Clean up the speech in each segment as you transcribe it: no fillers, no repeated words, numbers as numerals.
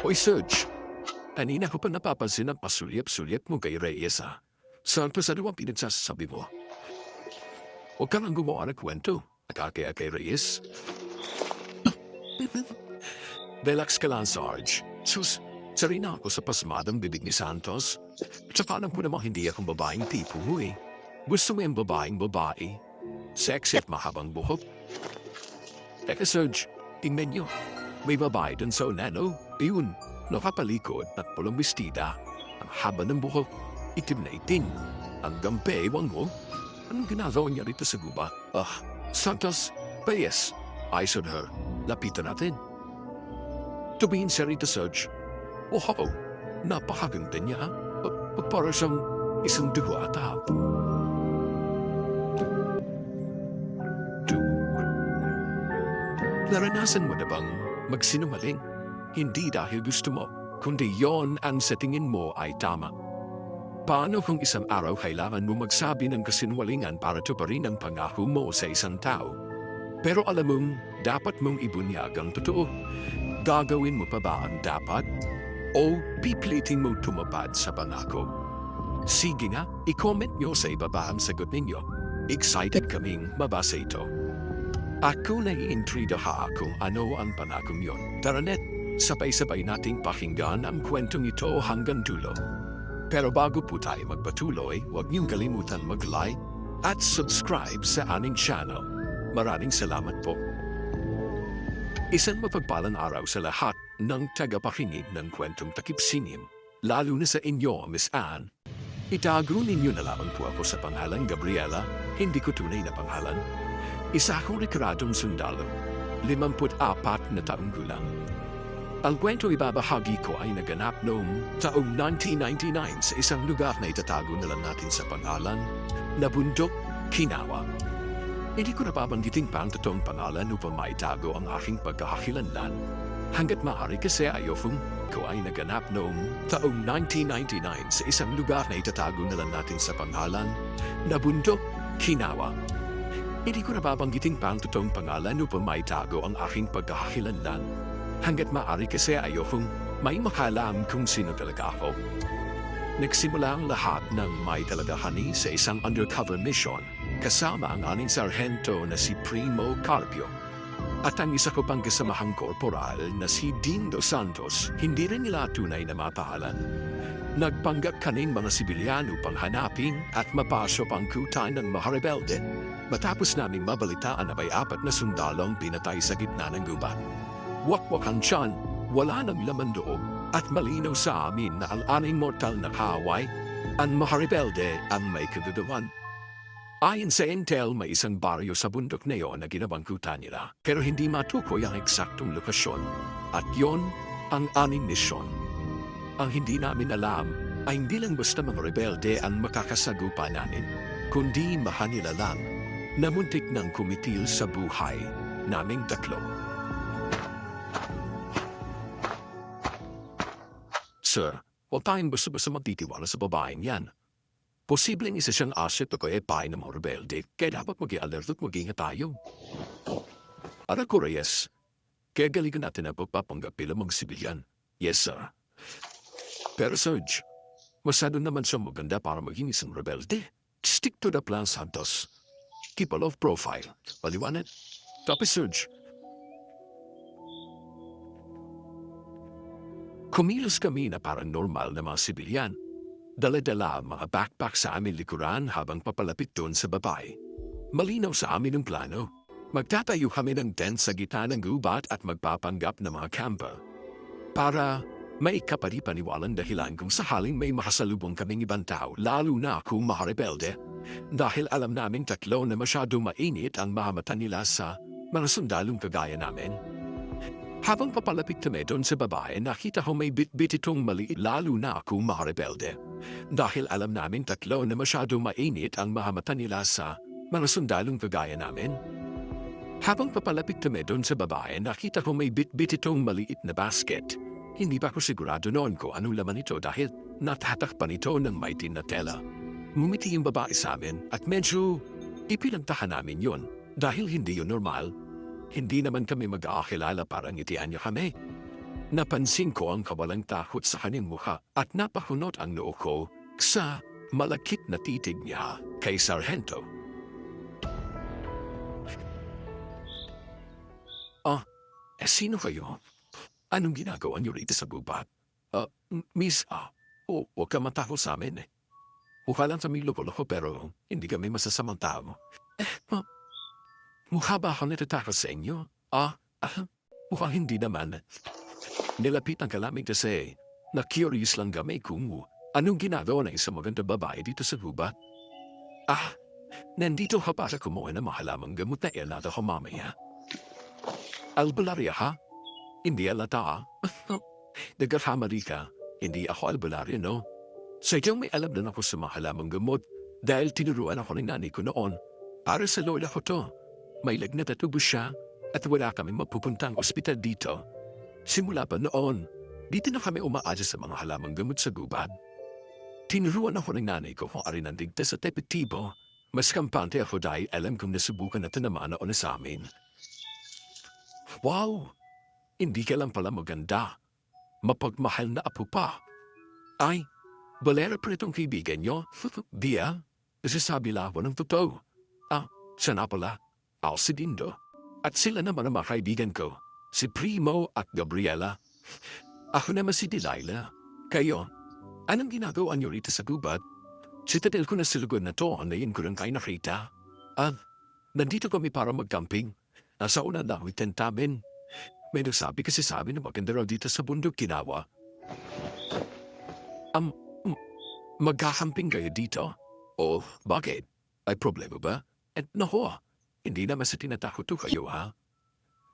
Hoy Serge, kanina ko pa napapansin ang pasulyap-sulyap mo kay Reyes Saan pa sa dalawang pinagsasabi mo? Huwag kang ang gumawa ng kwento. Nakakaya kay Reyes. Relax ka lang, Sarge. Sus, sari na ako sa pasmadang bibig ni Santos. Tsaka alam ko namang hindi akong babaeng tipo mo eh. Gusto mo yung babaeng babae. Sexy at mahabang buhok. Teka, Serge, tingnan nyo. May babae dun sa unano. Iyon, nakapalikod at pulang bestida. Ang haba ng buhok, itim na itim. Ang gampewang mo. Anong ginagawa niya rito sa guba? Santos, Reyes, eyes on her. Lapitan natin. Tumihin siya rito, Serge. Wow, napakaganda niya. Para siyang isang duwata. Naranasan mo na bang magsinungaling? Hindi dahil gusto mo, kundi yon ang sa tingin mo ay tama. Paano kung isang araw kailangan mo magsabi ng kasinungalingan para tuparin ang pangako mo sa isang tao? Pero alam mong dapat mong ibunyag ang totoo. Gagawin mo pa ba ang dapat? O pipilitin mo tumapad sa pangako? Sige nga, i-comment nyo sa ibaba ang sagot ninyo. Excited kaming mabasa ito. Ako naiintrida kung ano ang pangakong yon. Tara net, sabay-sabay nating pakinggan ang kwentong ito hanggang dulo. Pero bago po tayo magpatuloy, huwag niyong kalimutan mag-like at subscribe sa aming channel. Maraming salamat po. Isang mapagpalang araw sa lahat ng tagapakinig ng kwentong takip-sinim, lalo na sa inyo, Miss Anne. Itago ninyo na lamang po ako sa pangalan Gabriela, hindi ko tunay na pangalan. Isa akong retiradong sundalo, 54 na taong gulang. Ang kwento ibabahagi ko ay naganap noong taong 1999 sa isang lugar na itatago na lang natin sa pangalan na Bundok, Kinawa. Hindi ko napabanggitin pa ang totoong pangalan upang maitago ang aking pagkakakilanlan. Hanggat maaari kasi ayokong ko ay naganap noong taong 1999 sa isang lugar na itatago na lang natin sa pangalan na Bundok, Kinawa. Hindi ko napabanggitin pa ang totoong pangalan upang maitago ang aking pagkakakilanlan. Hanggat maaari kasi ayokong may makalam kung sino talaga ako. Nagsimula ang lahat ng may talagahani sa isang undercover mission kasama ang aming sarhento na si Primo Carpio. At ang isa ko pang kasamahang korporal na si Dean Dos Santos, hindi rin nila tunay na mapahalan. Nagpanggap kaming mga sibilyan upang hanapin at mapasok ang kutan ng mga rebelde. Matapos naming mabalitaan na may 4 na sundalong pinatay sa gitna ng gubat. Wakwak ang tiyan, wala nang laman loob, at malinaw sa amin na ang aming mortal na kaaway, ang mga rebelde ang may kagagawan. Ayon sa intel, may isang baryo sa bundok na iyon na ginabangkutan nila, pero hindi matukoy ang eksaktong lokasyon, at yon ang aming misyon. Ang hindi namin alam ay hindi lang basta mga rebelde ang makakasagupa namin, kundi mahanila lang na muntik ng kumitil sa buhay naming tatlo. Sir, huwag tayong basta-basta magtitiwala sa babaeng yan. Posibleng isa siyang asset o kaya pay ng mga rebelde, kaya dapat mag-i-alert at mag-ingat tayo. Ara ko, Reyes, kaya galigan natin ang pagpapanggap bilang mga sibilyan. Yes, sir. Pero Serge, masyado naman siya maganda para maging isang rebelde. Stick to the plan, Santos. Keep a low profile. Paliwanag. Tapos, Serge. Kumilos kami na parang normal na mga sibilyan. Dala-dala ang mga backpack sa aming likuran habang papalapit doon sa babae. Malinaw sa amin ang plano. Magtatayo kami ng tent sa gitna ng gubat at magpapanggap ng mga camper. Para may kaparipaniwalang dahilan kung sakaling may makasalubong kaming ibang tao, lalo na kung mga rebelde. Dahil alam naming tatlo na masyado mainit ang mahamatan nila sa mga sundalong kagaya namin. Habang papalapit kami doon sa babae, nakita ko may bit-bit itong maliit lalo na kung mga rebelde. Dahil alam namin tatlo na masyado mainit ang mahamatan nila sa mga sundalong kagaya namin. Habang papalapit kami doon sa babae, nakita ko may bit-bit itong maliit na basket. Hindi pa ako sigurado noon kung anong laman ito dahil natatakpan ito ng maitim na tela. Ngumiti yung babae sa amin at medyo ipinagtahan namin yon dahil hindi yun normal. Hindi naman kami mag-aakilala para ngitian niya kami. Napansin ko ang kawalang takot sa kanyang mukha at napahunot ang noo ko sa malakit na titig niya kay Sargento. Sino kayo? Anong ginagawa niyo rito sa gubat? Miss, huwag ka matakot sa amin. Mukha lang kami loko-loko pero hindi kami masasamang tao. Mukha ba ako natatakot sa inyo? Mukhang hindi naman. Nilapitan ka lamang kasi na-curious lang kami kung anong ginagawa ng isang magandang babae dito sa gubat. Nandito ka para kumuha ng mga halamang gamot na ilata ko mamaya. Albularia ha? Hindi alata Nagkakamali ka. Hindi ako albularia, no? Sadyang may alam na ako sa mga halamang gamot dahil tinuruan ako ng nanay ko noon. Para sa lola ko to. May lagnat at ubos siya at wala kami mapupuntang ospital dito. Simula pa noon, dito na kami umaasa sa mga halamang gamot sa gubat. Tinuruan ako ng nanay ko kung arin ang ligtas at epektibo. Mas kampante ako dahil alam kong nasubukan na tinamaan na sa amin. Wow! Hindi ka lang pala maganda. Mapagmahal na apo pa. Ay, balera pa itong kaibigan nyo? Dia, nasasabi lang ako ng totoo. Siya na pala, Alcidindo. At sila naman ang mga kaibigan ko, si Primo at Gabriela. Ako naman si Delilah. Kayo, anong ginagawa niyo rito sa gubat? Citadel ko na silugod na to, anayin ko lang kayo nakita. Nandito kami para mag-camping. Nasa una na ang tent namin. May nagsabi kasi sabi na maganda raw dito sa bundok Ginawa. Magkakamping kayo dito? O, bakit? Ay problema ba? At naho, hindi naman sa tinatakot to kayo ha?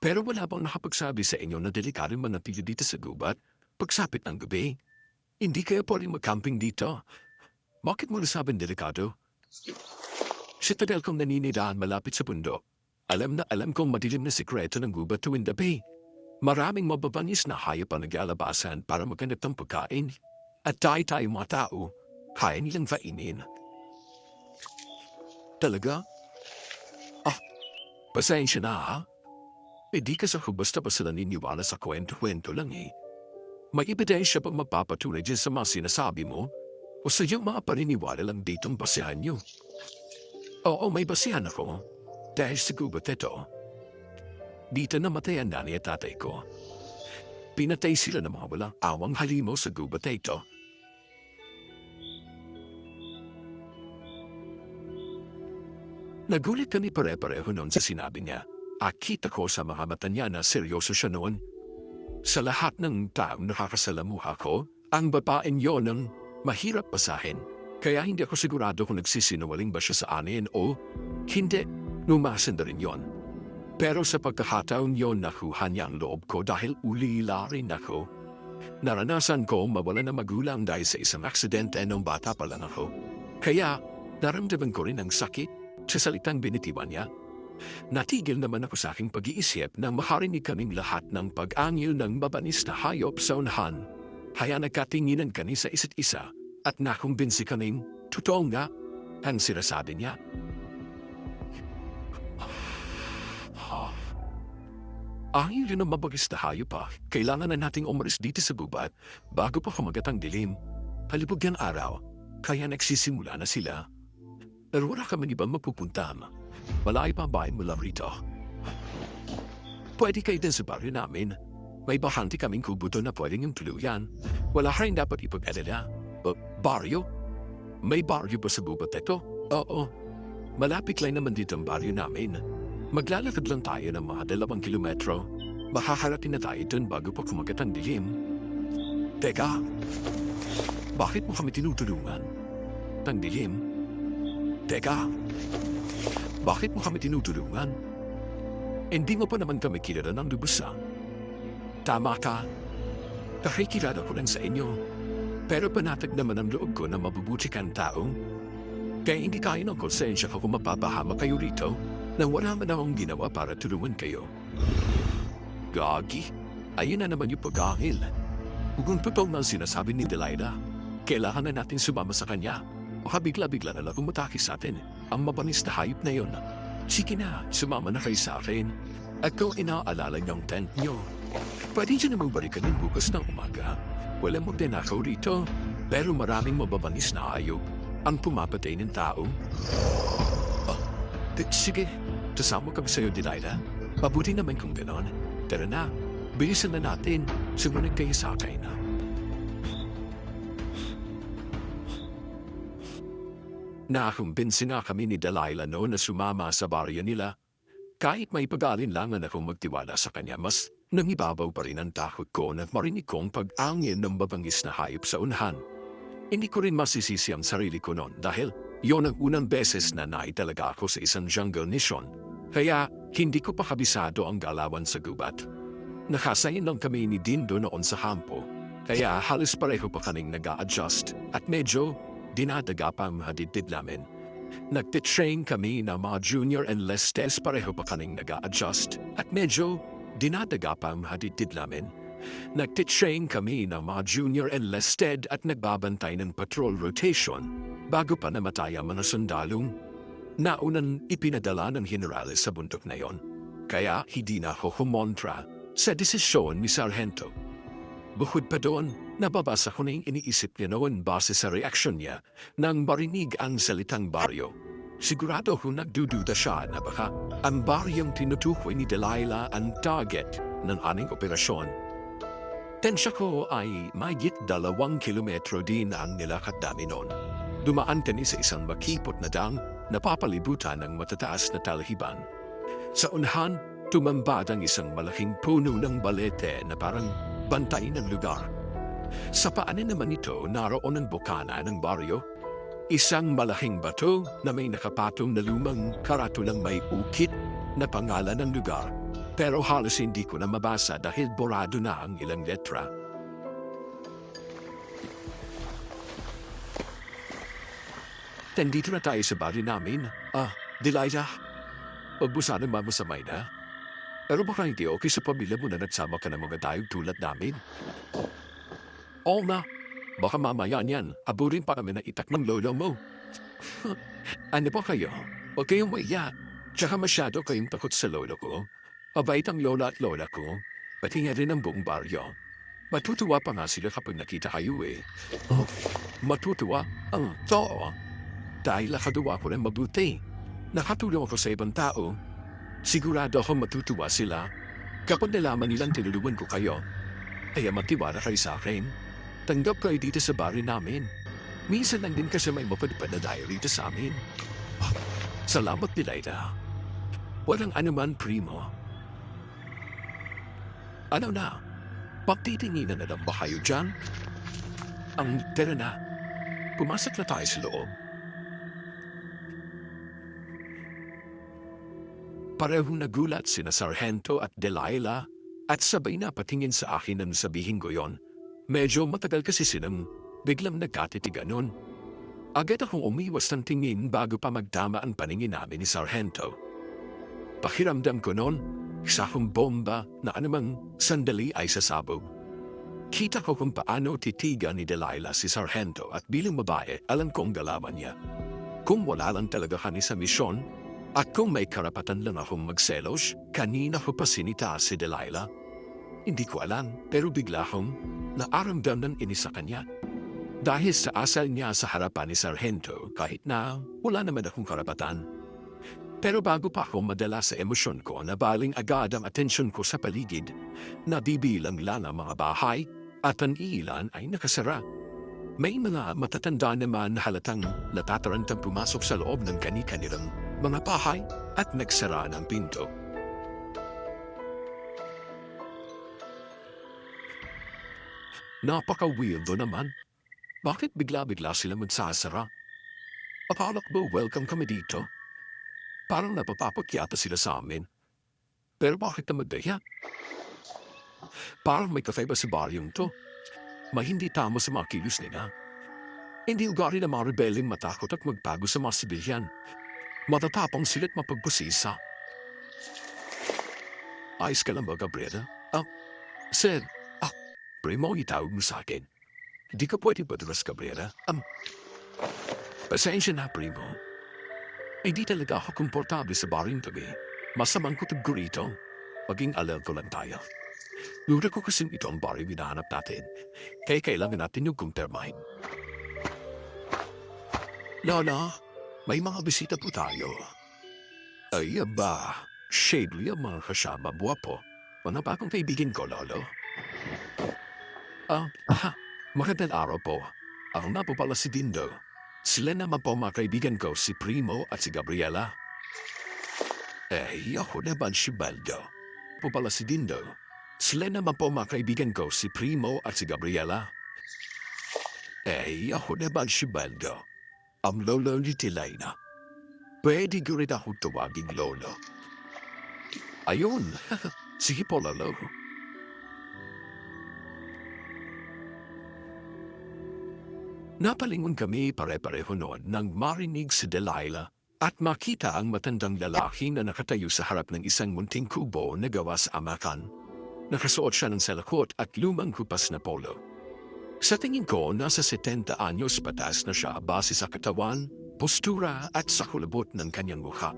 Pero wala bang nakapagsabi sa inyo na delikado manatili dito sa gubat pagsapit ng gabi? Hindi kayo pwedeng mag-camping dito. Bakit mo nasabing delikado? Citadel kong naninirahan malapit sa bundok. Alam na alam kong madilim na sikreto ng gubat tuwing gabi. Maraming mababangis na hayop ang naglalabasan para maghanap ng pagkain. At tayo mga tao, kaya nilang kainin. Talaga? Pasensya na ha? Di kasi ako basta naniniwala sa kwento-kwento lang eh. May ebidensya pang mapapatunay dyan sa mga sinasabi mo? O sa iyong mga paniniwala lang ditong basihan niyo? Oo, may basihan ako. Dahil sa gubat ito, dito namatay ang nanay at tatay ko. Pinatay sila ng mga walang awang halimaw sa gubat ito. Nagulit kami pare-pareho noon sa sinabi niya. Akita ko sa mga mata niya na seryoso siya noon. Sa lahat ng taong nakakasalamuha ko, ang babaeng yon ang mahirap basahin. Kaya hindi ako sigurado kung nagsisinungaling ba siya sa anin o hindi. Lumasan na rin yon. Pero sa pagkakataon yon nakuha niya ang loob ko dahil ulila rin ako. Naranasan ko mawala na magulang dahil sa isang aksidente nung bata pa lang ako. Kaya naramdaman ko rin ang sakit sa salitang binitiwan niya. Natigil naman ako sa aking pag-iisip na makarinig kaming lahat ng pag-angil ng mabanis na hayop sa unahan. Kaya nagkatinginan kami sa isa't isa at nakumbinsi kaming totoo nga ang sinasabi niya. Angil yun ang mabagis na hayop pa. Kailangan na nating umalis dito sa gubat bago pa kumagat ang dilim. Halibog yan araw, kaya nagsisimula na sila. Pero wala kami ibang mapupuntahan. Malayo pa ang bahay mula rito. Pwede kayo din sa baryo namin. May bahanti kaming kubo doon na pwedeng yung tuluyan. Wala rin dapat ipag-alala. Baryo? May baryo ba sa gubat ito? Oo. Malapit lang naman dito ang baryo namin. Maglalakad lang tayo ng mga 2 kilometro. Makakarating na tayo dun bago pa kumagat ang dilim. Teka, bakit mo kami tinutulungan? Tang dilim? Teka, bakit mo kami tinutulungan? Hindi mo pa naman kami kilala ng lubusa. Tama ka. Nakikilala ko lang sa inyo. Pero panatag naman ang loob ko na mabubuti kang tao. Kaya hindi kayo ng konsensya ko kung mapapahama kayo rito. Nang wala man akong ginawa para tulungan kayo. Gagi, ayun na naman yung pag-aangil. Kung totoo na sinasabi ni Delilah, kailangan na natin sumama sa kanya. Baka bigla-bigla na lang umatake sa atin. Ang mabanis na hayop na yon. Sige na, sumama na kayo sa akin. At kung inaalala niyong tent niyo, Pwede dyan namang balikan ng bukas ng umaga. Walang magnanakaw rito, pero maraming mababangis na hayop ang pumapatay ng tao. Oh, sige, kasama kami sa'yo, Delilah. Mabuti naman kung ganon. Tara na, bilisan na natin. Sumunod kayo sa akin. Nakumbinsi na kami ni Delilah noon na sumama sa baryo nila. Kahit may pag-alinlangan akong magtiwala sa kanya, mas nangibabaw pa rin ang takot ko na marinig kong pag-angin ng mabangis na hayop sa unahan. Hindi ko rin masisisi ang sarili ko noon dahil yon ang unang beses na naitalaga ako sa isang jungle mission. Kaya hindi ko pa kabisado ang galawan sa gubat. Nakasayin lang kami ni Dindo noon sa hampo, kaya halos pareho pa kaming nag-a-adjust at medyo dinadaga pa ang hadidid namin. Nagtitrain kami na mga junior enlisted, pareho pa kaming nag-a-adjust at medyo dinadaga pa ang hadidid namin. Nagtitrain kami ng mga junior enlisted at nagbabantay ng patrol rotation bago pa namatay ang mga sundalong naunan ipinadala ng general sa bundok na yon. Kaya hindi na ako humontra sa desisyon ni Sargento. Bukod pa doon, nababasa ko na yung iniisip niya noon base sa reaksyon niya nang marinig ang salitang baryo. Sigurado kung nagdududa siya na baka ang baryong tinutukoy ni Delilah ang target ng aming operasyon. Tensya ko ay mahigit 2 kilometro din ang nilakad namin noon. Dumaan kami sa isang makipot na dang napapalibutan ng matataas na talhiban. Sa unahan, tumambad ang isang malaking puno ng balete na parang bantay ng lugar. Sa paanan naman ito, naroon ang bukana ng baryo. Isang malaking bato na may nakapatong na lumang karatulang may ukit na pangalan ng lugar. Pero halos hindi ko na mabasa dahil borado na ang ilang letra. Tendito na tayo sa bari namin. Delilah, huwag mo sana mamasamay na. Pero baka hindi okay sa pamilya mo na nagsama ka ng mga tayong tulad namin. Oo na, baka mamaya niyan, aburin pa kami na itak ng lolo mo. Ano ba kayo? Huwag kayong maiyak. Tsaka masyado kayong takot sa lolo ko. Mabait ang lola at lola ko, pati nga rin ang buong baryo. Matutuwa pa nga sila kapag nakita kayo eh. Matutuwa? Ang totoo. Dahil nakagawa ko ng mabuti. Nakatulong ako sa ibang tao. Sigurado ako matutuwa sila kapag nalaman nilang tinulungan ko kayo. Kaya magtiwala kayo sa akin. Tanggap kayo dito sa bari namin. Minsan lang din kasi may mapadipad na diary dito sa amin. Salamat, Delilah. Walang anuman, Primo. Ano na? Pagtitinginan na lang ba kayo dyan? Tara na. Pumasok na tayo sa loob. Parehong nagulat sina Sargento at Delilah at sabay na patingin sa akin nang sabihin ko yon. Medyo matagal kasi silang biglang nagkatitigan nun. Agad akong umiwas ng tingin bago pa magtama ang paningin namin ni Sargento. Pakiramdam ko noon, isa akong bomba na anumang sandali ay sasabog. Kita ko kung paano titigan ni Delilah si Sargento at bilang babae, alam kong galawan niya. Kung wala lang talaga kami sa misyon, at kung may karapatan lang akong magselos, kanina ko pa sinita si Delilah. Hindi ko alam, pero bigla akong naaramdam ng inis sa kanya. Dahil sa asal niya sa harapan ni Sargento, kahit na wala naman akong karapatan. Pero bago pa ako madala sa emosyon ko, nabaling agad ang atensyon ko sa paligid. Nabibilang lang ang mga bahay at ang ilan ay nakasara. May mga matatanda naman na halatang natatarantang pumasok sa loob ng kani-kanilang mga bahay at nagsara ng pinto. Napaka-weirdo naman. Bakit bigla-bigla sila magsasara? Akala ko welcome kami dito. Parang napapapot yata sila sa amin. Pero bakit naman daya? Parang may kakaiba sa baryong to. May hindi tama sa mga kilos nila. Hindi ugali na mga rebeleng matakot at magbago sa mga sibilyan. Matatapang sila't mapagbusisa. Ayos ka lang ba, Gabriela? Sir, Primo, itawag mo sa akin. Hindi ka pwede badulas, Gabriela. Pasensya na, Primo. Hindi talaga ako komportable sa baring tabi. Masamang kutog rito. Maging alerto lang tayo. Lura ko kasing ito ang bari hinahanap natin. Kaya kailangan natin yung kumpirmahin. Lola, may mga bisita po tayo. Ay, aba, shadely ang mga kasama buwapo. Mga bagong kaibigan ko, Lolo. Magandang araw po. Ako na po pala si Dindo. Sila naman po mga kaibigan ko, si Primo at si Gabriela. Ako naman si Baldo. Po pala si Dindo. Sila naman po mga kaibigan ko, si Primo at si Gabriela. Ako naman si Baldo. Ang lolo ni Tilaina. Pwede ko rin ako tuwaging lolo. Ayun, sige po, Lolo. Napalingon kami pare-pareho noon nang marinig si Delilah at makita ang matandang lalaki na nakatayo sa harap ng isang munting kubo na gawa sa amakan. Nakasuot siya ng salakot at lumang kupas na polo. Sa tingin ko, nasa 70 anyos patas na siya base sa katawan, postura at sa kulabot ng kanyang mukha.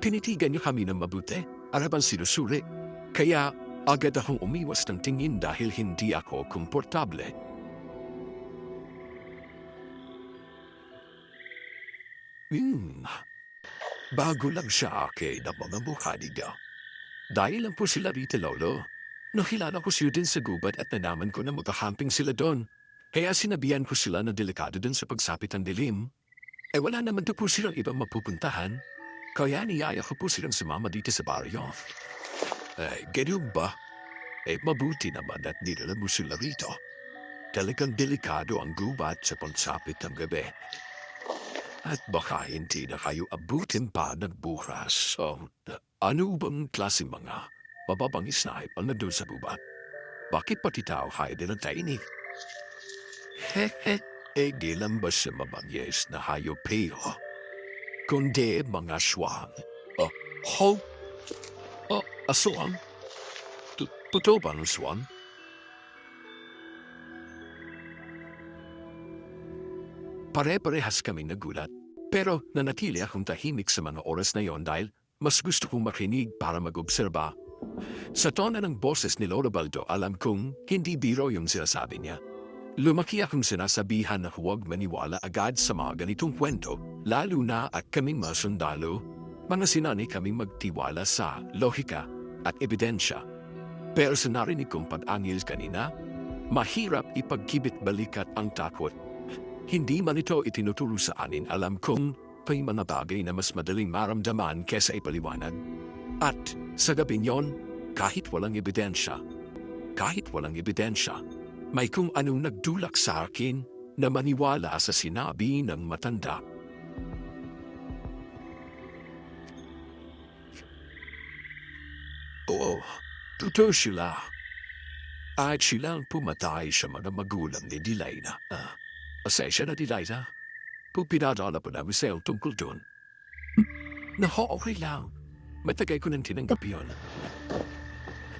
Tinitigan niya kami ng mabuti, araban sinusuri, kaya agad akong umiwas ng tingin dahil hindi ako komportable. Bago lang siya akin ang mga mukha niya. Dahil lang po sila rito, Lolo. Nakilala ko siya din sa gubat at nanaman ko na magkahamping sila doon. Kaya sinabihan ko sila na delikado din sa pagsapit ng dilim. Wala naman to po silang ibang mapupuntahan. Kaya niyaya ko po silang sumama dito sa baryo. Ganun ba? Mabuti naman at nilala mo sila rito. Talagang delikado ang gubat sa pagsapit ng gabi. At baka hindi na kayo abutin pa ng bukas. Ano bang klase mga mababang snipe ang nandun sa gubat? Bakit pati tao kaya din ang tainig? Gilan ba sa mabanyes na hayopeo? Kundi mga swang. Aswang? Totoo ba ng swang? Pare-parehas kaming nagulat, pero nanatili akong tahimik sa mga oras na yon dahil mas gusto kong makinig para mag-obserba. Sa tona ng boses ni Lolo Baldo, alam kong hindi biro yung sinasabi niya. Lumaki akong sinasabihan na huwag maniwala agad sa mga ganitong kwento, lalo na at kaming mga sundalo. Mga sinani kaming magtiwala sa lohika at ebidensya. Pero sa narinig kong pag-angil kanina, mahirap ipagkibit-balikat ang takot. Hindi man ito itinuturo sa anin, alam kong may mga bagay na mas madaling maramdaman kesa ipaliwanag. At sa gabi yon, kahit walang ebidensya, may kung anong nagdulak sa akin na maniwala sa sinabi ng matanda. Oo, totoo sila. At silang pumatay sa mga magulang ni Delilah. Asensya na, Delilah. Pinadala po namin sa'yo tungkol doon. Okay lang. Matagay ko nang tinanggap yun.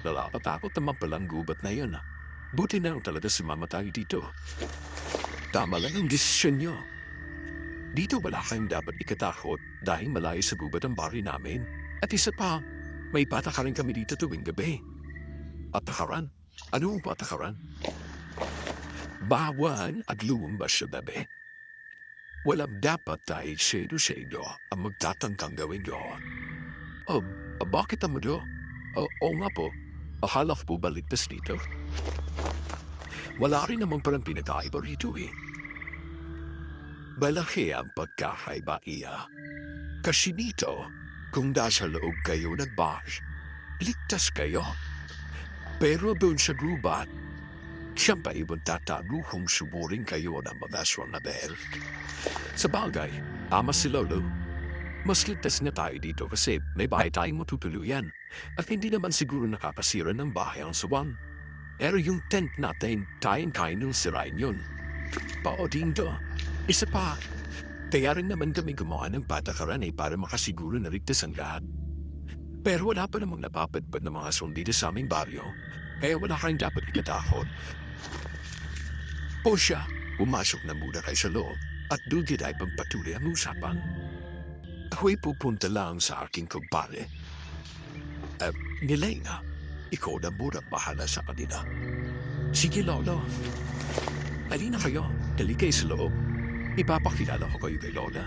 Nalapatakot naman palang gubat na yun. Buti na lang talaga sumamatay dito. Tama lang ang desisyon nyo. Dito wala kayong dapat ikatakot dahil malayo sa gubat ang bari namin. At isa pa, may patakaran kami dito tuwing gabi. At takaran? Ano ang patakaran? Bawan at lumabas sa gabi. Walang dapat tayo sedo-sedo ang magtatangkang gawin doon. Bakit naman do? Oo nga po, akala ko po baligtas dito. Wala rin naman parang pinakaiba rito eh. Malaki ang pagkakaiba iya. Kasi dito, kung nasa loob kayo nagbash, ligtas kayo. Pero doon sa gubat, siyempre ibang tatago kung suburin kayo ng mga aswang na bel. Sa bagay, ama si Lolo, mas ligtas na tayo dito kasi may bahay tayong matutuluyan at hindi naman siguro nakakasira ng bahay ang suwang. Pero yung tent natin, tayong kaya nung sirain yun. Paodin do. Isa pa, kaya rin naman kami gumawa ng patakaran para makasiguro na ligtas ang lahat. Pero wala pa namang napapadpad ng mga aswang dito sa aming baryo, kaya wala kayong dapat ikatakot. O siya, pumasok na muna kayo sa loob at doon ay pagpatuloy ang usapan. Ako'y pupunta lang sa aking kumpare. Nilena, Ikaw na muna bahala sa kanila. Sige, Lolo. Halina kayo. Dali kayo sa loob. Ipapakilala ko kayo kay Lola.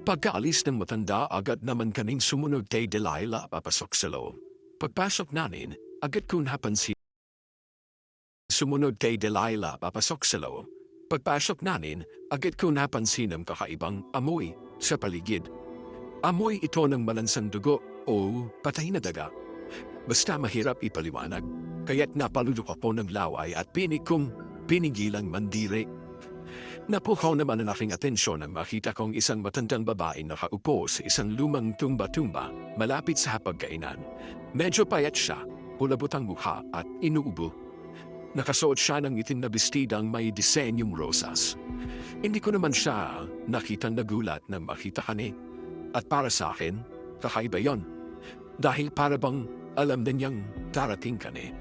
Pagkaalis ng matanda, agad naman kaming sumunod kay Delilah papasok sa loob. Pagpasok namin, agad ko napansin. Sumunod kay Delilah papasok sa loob. Pagpasok namin, agad ko napansin ang kakaibang amoy sa paligid. Amoy ito ng malansang dugo o patay na daga. Basta mahirap ipaliwanag, kaya't napaludok ako ng laway at pinig kong pinigilang mandiri. Napukaw naman ang aking atensyon nang makita kong isang matandang babae nakaupo sa isang lumang tumba-tumba malapit sa hapagkainan. Medyo payat siya, pulabot ang mukha at inuubo. Nakasuot siya ng itim na bestidang may disenyong rosas. Hindi ko naman siya nakitang nagulat nang makita kani. At para sa akin, kakaiba yon. Dahil para bang alam din niyang darating kani.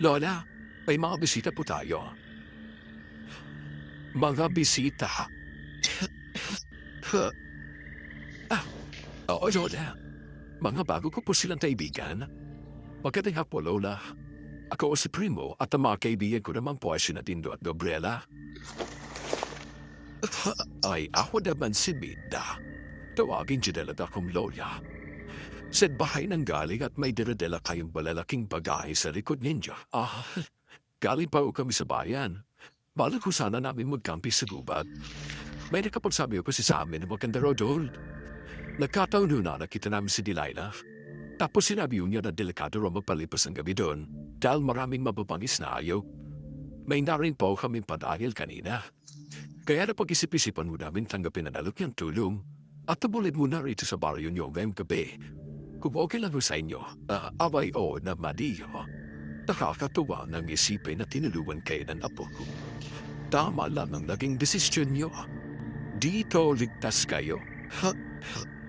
Lola, may mga bisita po tayo. Mga bisita? Oo, Lola. Mga bago ko po silang kaibigan. Magandang hapon, Lola. Ako si Primo at ang mga kaibigan ko naman po ay sina Dindo at Gabriela. Ay, ako naman si Minda. Tawagin Janela akong Lola. Sa bahay ng galing at may diradela kayong malalaking bagay sa likod ninyo. Galing pa kami sa bayan. Balak ko sana namin magkampi sa gubat. May nakapagsabi ko sa amin na maganda raw doon. Nagkataon na nakita namin si Delilah. Tapos sinabi niya na delikado raw magpalipas ang gabi doon dahil maraming mababangis na ayaw. May narin po kaming padahil kanina. Kaya napag-isip-isipan mo namin tanggapin ang alok niyang tulong at tabulid mo na rito sa baryo niyo ngayong gabi. Kung okay lang sa inyo, abay o na madiyo. Nakakatuwa nang isipin na tinulungan kayo ng apo ko. Tama lang ang naging desisyon niyo. Dito ligtas kayo.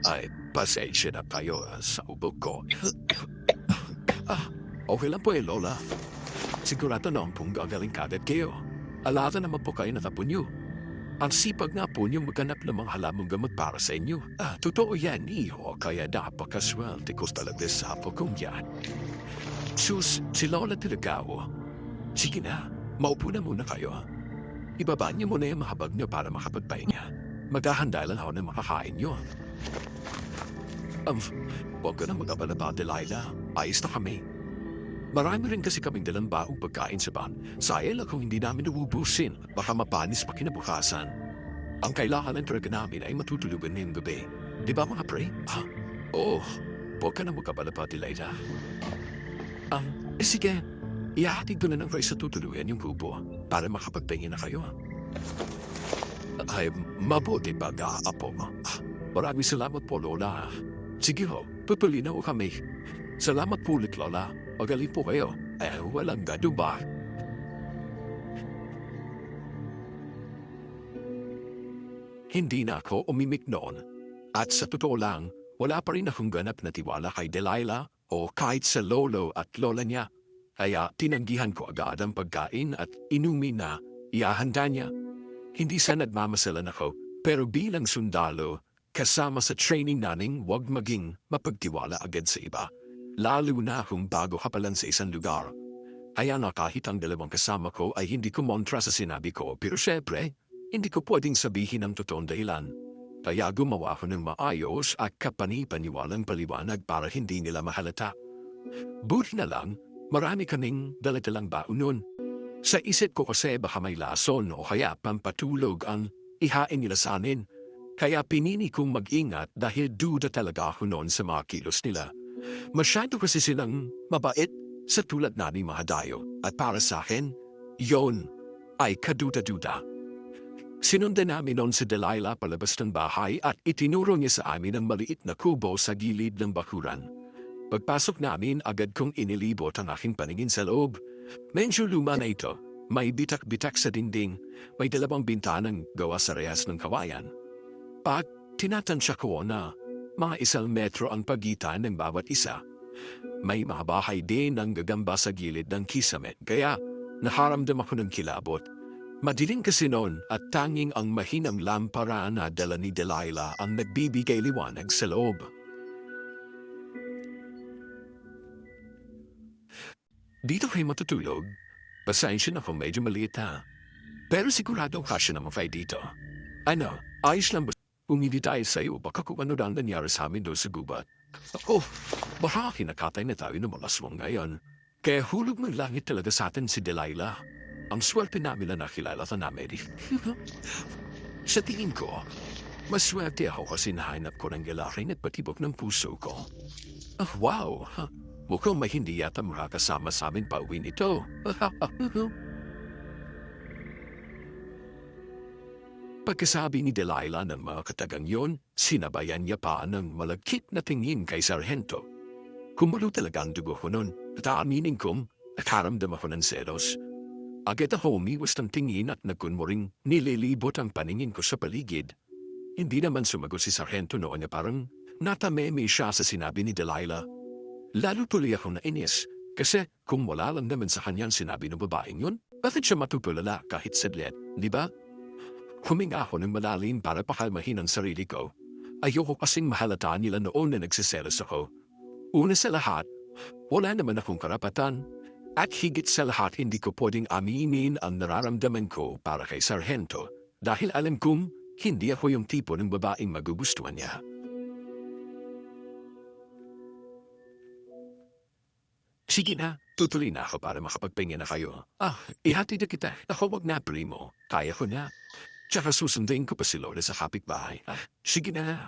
Ay, pasensya na kayo sa ubog ko. Okay lang po Lola. Sigurado na pong gagaling kagad kayo. Alata naman po kayo na tapo niyo. Ang sipag nga po niyo maghanap ng mga halamang gamot para sa inyo. Totoo yan, iho. Kaya napakaswerte ko talaga sa apo kong yan. Sus, si Lola Tilagao. Sige na, maupo na muna kayo. Ibaba niyo muna yung mahabag niyo para makapagpahinga. Maghahanda lang ako ng makakain niyo. Huwag ka na mag-abalaba, Delilah. Ayos na kami. Marami rin kasi kaming dalang baong pagkain sa van. Sayang lang kung hindi namin nauubusin. Baka mapanis pa kinabukasan. Ang kailangan talaga namin ay matutulugan ngayong gabi. Di ba mga pre? Oo. Huwag ka na mag-abalaba, Delilah. Sige. Ihahatid ko na ng Ray sa tutuluyan yung bubo para makapagpahinga na kayo. Ay, mabuti pag-aapo. Maraming salamat po, Lola. Sige ho, pupuli na ho kami. Salamat po ulit, Lola. Magaling po kayo. Walang gado ba? Hindi na ako umimik noon. At sa totoo lang, wala pa rin akong ganap na tiwala kay Delilah o kahit sa lolo at lola niya. Kaya tinanggihan ko agad ang pagkain at inumin na iahanda niya. Hindi sa nagmamasalan ako, pero bilang sundalo, kasama sa training naning huwag maging mapagtiwala agad sa iba. Lalo na kung bago ka pa lang sa isang lugar. Kaya na kahit ang dalawang kasama ko ay hindi kumontra sa sinabi ko, pero syempre, hindi ko pwedeng sabihin ang totoong dahilan. Kaya gumawa ko ng maayos at kapani-paniwalang paliwanag para hindi nila mahalata. Buti na lang, marami kaming daladalang baon nun. Sa isip ko kasi baka may lason o kaya pampatulog ang ihain nila sa amin. Kaya pinili kong mag-ingat dahil duda talaga ako noon sa mga kilos nila. Masyado kasi silang mabait sa tulad namin mga dayo. At para sa akin, yon ay kaduda-duda. Sinundan namin noon si Delilah palabas ng bahay at itinuro niya sa amin ang maliit na kubo sa gilid ng bakuran. Pagpasok namin, agad kong inilibot ang aking paningin sa loob. Medyo luma na ito. May bitak-bitak sa dingding. May dalawang bintanang gawa sa rehas ng kawayan. Pag tinatansya ko na mga 1 metro ang pagitan ng bawat isa. May mga bahay din ang gagamba sa gilid ng kisame, kaya naharamdam ako ng kilabot. Madilim kasi noon at tanging ang mahinang lampara na dala ni Delilah ang nagbibigay liwanag sa loob. Dito kayo matutulog? Pasensya na kung medyo maliit ha. Pero sigurado kasya naman kayo dito. Ano, ayos lang ba? Kung hindi tayo sa'yo, baka kung ano lang nangyari sa amin doon sa gubat. Ako, baka kinakatay na tayo ng malaswang ngayon. Kaya hulog ng langit talaga sa atin si Delilah. Ang swerte namin na nakilala sa namin. Sa tingin ko, maswerte ako kasi nahanap ko ng galaring at patibok ng puso ko. Ah, wow! Mukhang may hindi yata makakasama sa amin pauwi nito. Pagkasabi ni Delilah ng mga katagang yon, sinabayan niya pa ng malagkit na tingin kay Sargento. Kumulo talaga ang dugo ko nun at aaminin kong nakaramdam ako ng selos. Agad ako umiwas ng tingin at nagkunmuring nililibot ang paningin ko sa paligid. Hindi naman sumagot si Sargento noon na parang natameme siya sa sinabi ni Delilah. Lalo tuloy akong nainis kasi kung wala lang naman sa kanyang sinabi ng babaeng yun, bakit siya matutulala kahit sadlit, di ba? Huminga ako ng malalim para pakalmahin ang sarili ko. Ayoko kasing mahalata nila noon na nagsiselos ako. Una sa lahat, wala naman akong karapatan. At higit sa lahat hindi ko pwedeng aminin ang nararamdaman ko para kay Sargento dahil alam kong hindi ako yung tipo ng babaeng magugustuhan niya. Sige na, tutuloy na ako para makapagpahinga na kayo. Ihatid na kita. Ako wag na, primo. Kaya ko na. Tsaka susundin ko pa si Lola sa kapitbahay. Sige na.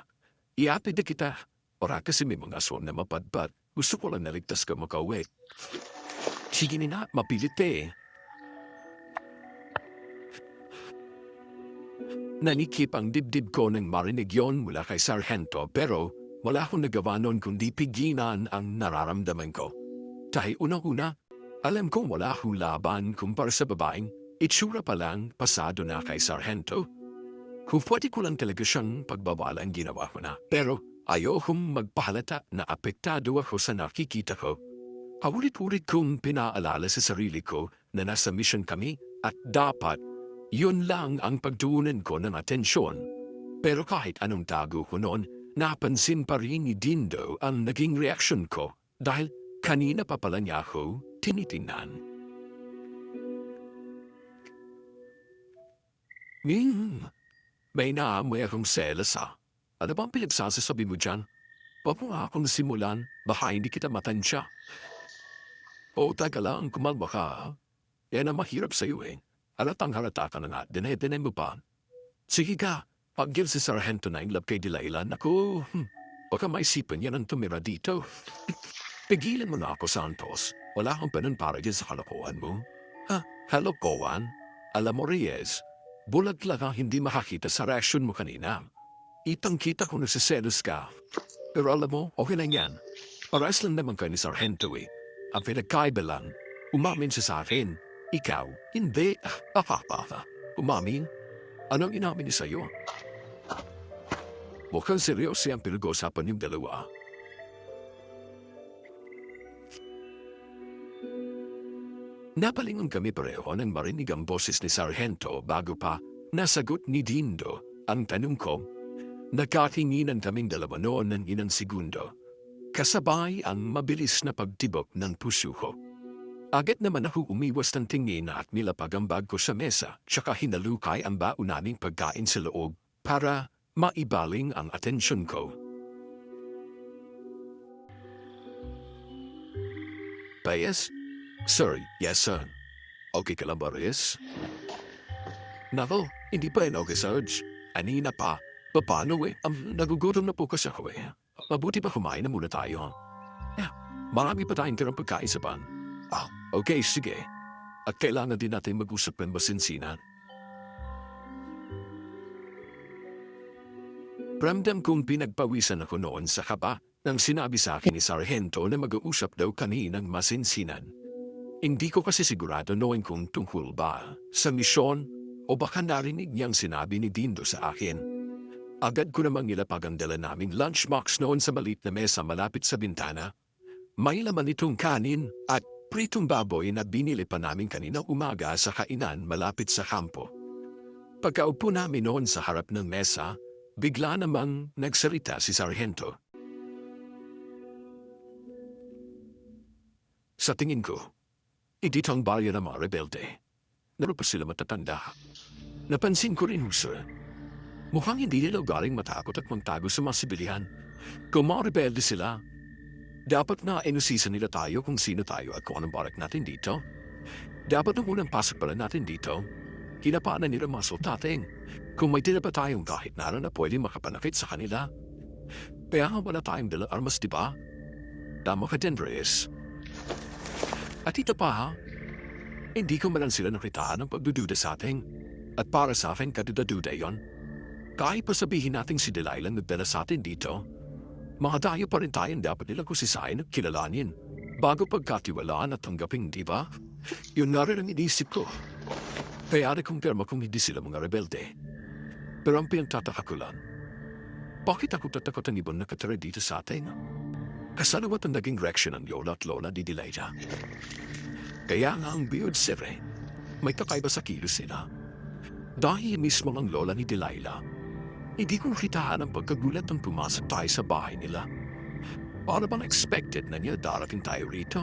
Ihatid na kita. Para kasi may mga aswang na mapadpad. Gusto ko lang naligtas ka makauwi. Sige na, mapilit eh. Nanikip ang dibdib ko nang marinig yon mula kay Sargento pero wala akong nagawa noon kundi pigilan ang nararamdaman ko. Dahil unang-una, alam kong wala akong laban kumpara sa babaeng itsura pa lang pasado na kay Sargento. Kung pwede ko lang talaga siyang pagbabala ang ginawa ko na. Pero ayokong magpahalata na apektado ako sa nakikita ko. Paulit-ulit kong pinaalala sa sarili ko na nasa mission kami at dapat yun lang ang pagtuunan ko ng atensyon. Pero kahit anong tago ko noon, napansin pa rin ni Dindo ang naging reaksyon ko dahil kanina pa pala niya ako tinitingnan. May naamoy akong selos ha. Ano bang pinagsasasabi mo dyan? Paano nga akong nasimulan, baka hindi kita matansya. O taga lang, kumalma ka ha. Yan ang mahirap sa'yo eh. Halatang halata ka na nga, dinay mo pa. Sige ka, pag-give si Sargento na in love kay Delilah, naku, baka maisipan yan ang tumira dito. Pigilan mo na ako, Santos. Wala akong panon para dyan sa kalokohan mo. Kalokohan? Alam mo, Reyes, bulag lang ang hindi makakita sa reaksyon mo kanina. Itang-kita ko nagsiselos ka. Pero alam mo, okay lang yan. Paras lang naman kayo ni Sargento eh. Ang pinagkaiba lang, umamin siya sa akin. Ikaw, hindi. Umamin? Anong inamin niya sa'yo? Mukhang seryoso ang pinag-uusapan yung dalawa. Napalingon kami pareho nang marinig ang boses ni Sargento bago pa nasagot ni Dindo ang tanong ko. Nagkatinginan kaming dalawa noon ng ilang segundo. Kasabay ang mabilis na pagtibok ng puso ko. Agad naman ako umiwas ng tingin at nilapag ang bag ko sa mesa tsaka hinalukay ang baon naming pagkain sa loob para maibaling ang atensyon ko. Reyes? Sir, yes sir. Okay ka lang ba, Reyes? Nako, hindi pa yun okay, Sarge. Anina pa. Paano eh? Nagugutom na po kasi ako eh. Mabuti pa kumain na muna tayo. Marami pa tayong tirang pagkain sa ban. Okay, sige. At kailangan din natin mag-usap ng masinsinan. Ramdam kong pinagpawisan ako noon sa kaba nang sinabi sa akin ni Sargento na mag-uusap daw kami ng masinsinan. Hindi ko kasi sigurado noon kung tungkol ba sa misyon o baka narinig niyang sinabi ni Dindo sa akin. Agad ko namang ilapag ang dala naming lunchbox noon sa maliit na mesa malapit sa bintana. May laman itong kanin at pritong baboy na binili pa namin kanina umaga sa kainan malapit sa kampo. Pagkaupo namin noon sa harap ng mesa, bigla namang nagsalita si Sargento. Sa tingin ko, dito ang baryo ng mga rebelde. Naroon pa sila matatanda. Napansin ko rin, sir. Mukhang hindi nila galing matakot at magtago sa mga sibilihan. Kung mga rebelde sila, dapat na inusisa nila tayo kung sino tayo at kung anong barak natin dito. Dapat nung unang pasok pala natin dito, kinapaanan nila mga sultating kung may tira pa tayong kahit na na pwede makapanakit sa kanila. Kaya nga wala tayong dalang armas, di ba? Tama ka din, Reyes. At ito pa ha, hindi ko man lang sila nakitaan ng pagdududa sa atin. At para sa akin, kaduda-duda yon. Kahit pa sabihin natin si Delilah nagdala sa atin dito, mga dayo pa rin tayong dapat nilang kusisain at kilalanin bago pagkatiwalaan at tanggapin, di ba? Yun nga rin ang inisip ko. Kaya nakumpirma kung hindi sila mga rebelde. Pero ang pinagtataka ko lang, bakit ako tatakot ang ibang nakatira dito sa atin? Kasalawat ang naging reaksyon ng lola at lola ni Delilah. Kaya nga ang biyod sire, may kakaiba sa kilos sila. Dahil mismo ang lola ni Delilah, hindi ko nakitaan ang pagkagulat nang pumasok tayo sa bahay nila. Para bang expected na niya darating tayo rito?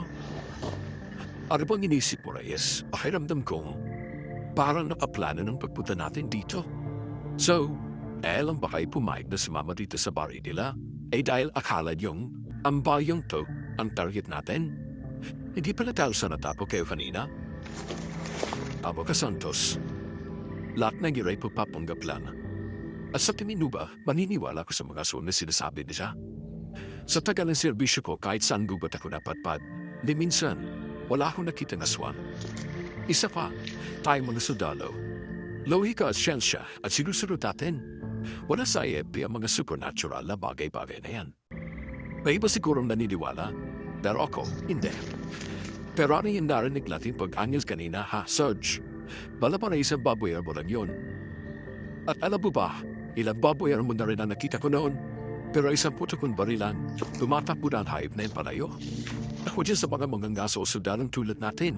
Ano bang inisip mo, Reyes? Pakiramdam ko, parang nakaplano ng pagpunta natin dito. So, lang ba kayo pumayag na sumama dito sa bahay nila? Dahil akala niyong ang bayong to ang target natin? Hindi pala dahil sa natapo kayo kanina? Abo ka, Santos. Lahat ng iray po papanggap lang. At sa tingin mo ba, maniniwala ko sa mga aswang na sinasabi niya? Sa tagal ng serbisyo ko, kahit saan gubat ako napatpad, di minsan, wala akong nakitang aswang. Isa pa, tayo mga sundalo. Lohika at siyensya at sinusunod natin. Wala sa IFP ang mga supernatural na bagay-bagay na yan. May iba sigurong naniniwala, pero ako, hindi. Pero ano yung narinig natin pag-angil kanina, ha, Sarge? Bala pa na isang baboyer mo lang yun. At alam mo ba, ilang baboyer mo na rin ang nakita ko noon. Pero isang puto kong barilan, tumatakbo na ang hayop na yun palayo. Ako dyan sa mga ngaso o sudanang tulad natin.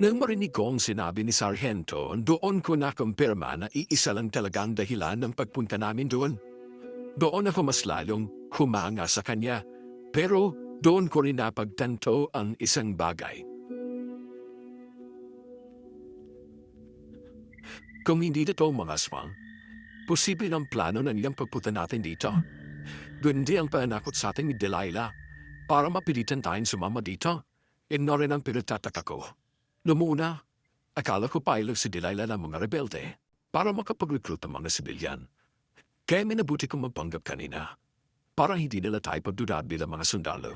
Nang marinig ko ang sinabi ni Sargento, doon ko nakumpirma na iisa lang talaga ang dahilan ng pagpunta namin doon. Doon ako mas lalong humanga sa kanya. Pero doon ko rin napagtanto ang isang bagay. Kung hindi ito mga aswang, posible ang plano ng iyang pagpunta natin dito. Gundi ang panakot sa ating ni Delilah para mapilitan tayong sumama dito. Yun na rin ang pinagtataka ko. Lumuna, akala ko pailag si Delilah ng mga rebelde para makapag-recruit ng mga sibilyan. Kaya minabuti kong magpanggap kanina para hindi nila tayo pagdudad bilang mga sundalo.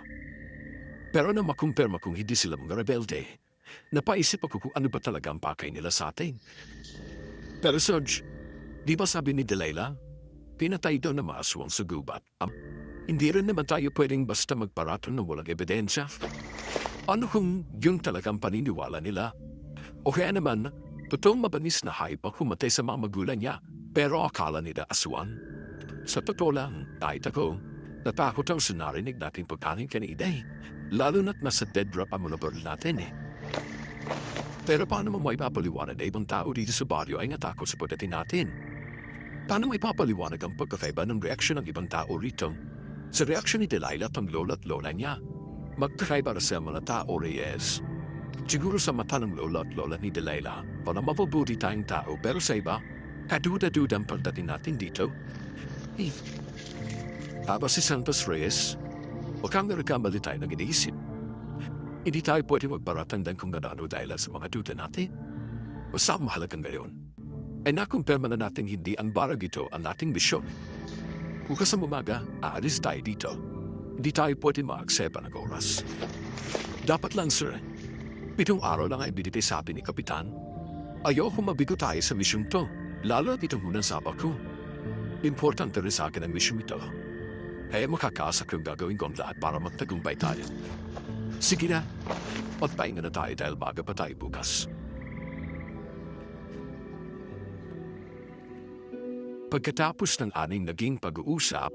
Pero na makumpirma kung hindi sila mga rebelde, napaisip ako kung ano ba talaga ang pakay nila sa atin. Pero Sarge, di ba sabi ni Delilah, pinatay daw na mga aswang sa gubat. Hindi rin naman tayo pwedeng basta magparaton ng walang ebidensya. Ano kung yun talagang paniniwala nila? O kaya naman, totoong mabanis na hayop ang humatay sa mga magulang niya, pero akala nila aswang? Sa totoo lang, kahit ako, natakot ang sinarinig natin pagkanin kanina eh. Lalo na't nasa dead drop ang monobor natin eh. Pero paano mo maipapaliwanag na ibang tao dito sa baryo ay natakot sa pagdating natin? Paano mo ipapaliwanag ang pagkakaiba ng reaksyon ng ibang tao rito? Sa reaksyon ni Delilah at ang lola at lola niya, magkakaiba sa mga tao, Reyes. Siguro sa mata ng lola at lola ni Delilah, parang mapabuti tayong tao, pero sa iba, kaduda-duda ang pagdating natin dito. Aba si Santos, Reyes, huwag kang nagkamali tayo ng iniisip. Hindi tayo pwede magparatandang kung ano dahil sa mga duda natin. Basta mahalagang ngayon ay nakumpirma na natin hindi ang barag ito ang ating misyon. Bukas sa umaga, aalis tayo dito. Hindi tayo pwede ma-aksepa ng oras. Dapat lang, sir. 7 araw lang ay binigay sabi ni Kapitan. Ayoko mabigo tayo sa misyon to, lalo at itong unang sabak ko. Importante rin sa akin ang misyon ito. Kaya makakaasa kong gagawin ko ang lahat para magtagumpay tayo. Sige na, magpahinga na tayo dahil baga pa tayo bukas. Pagkatapos ng aning naging pag-uusap,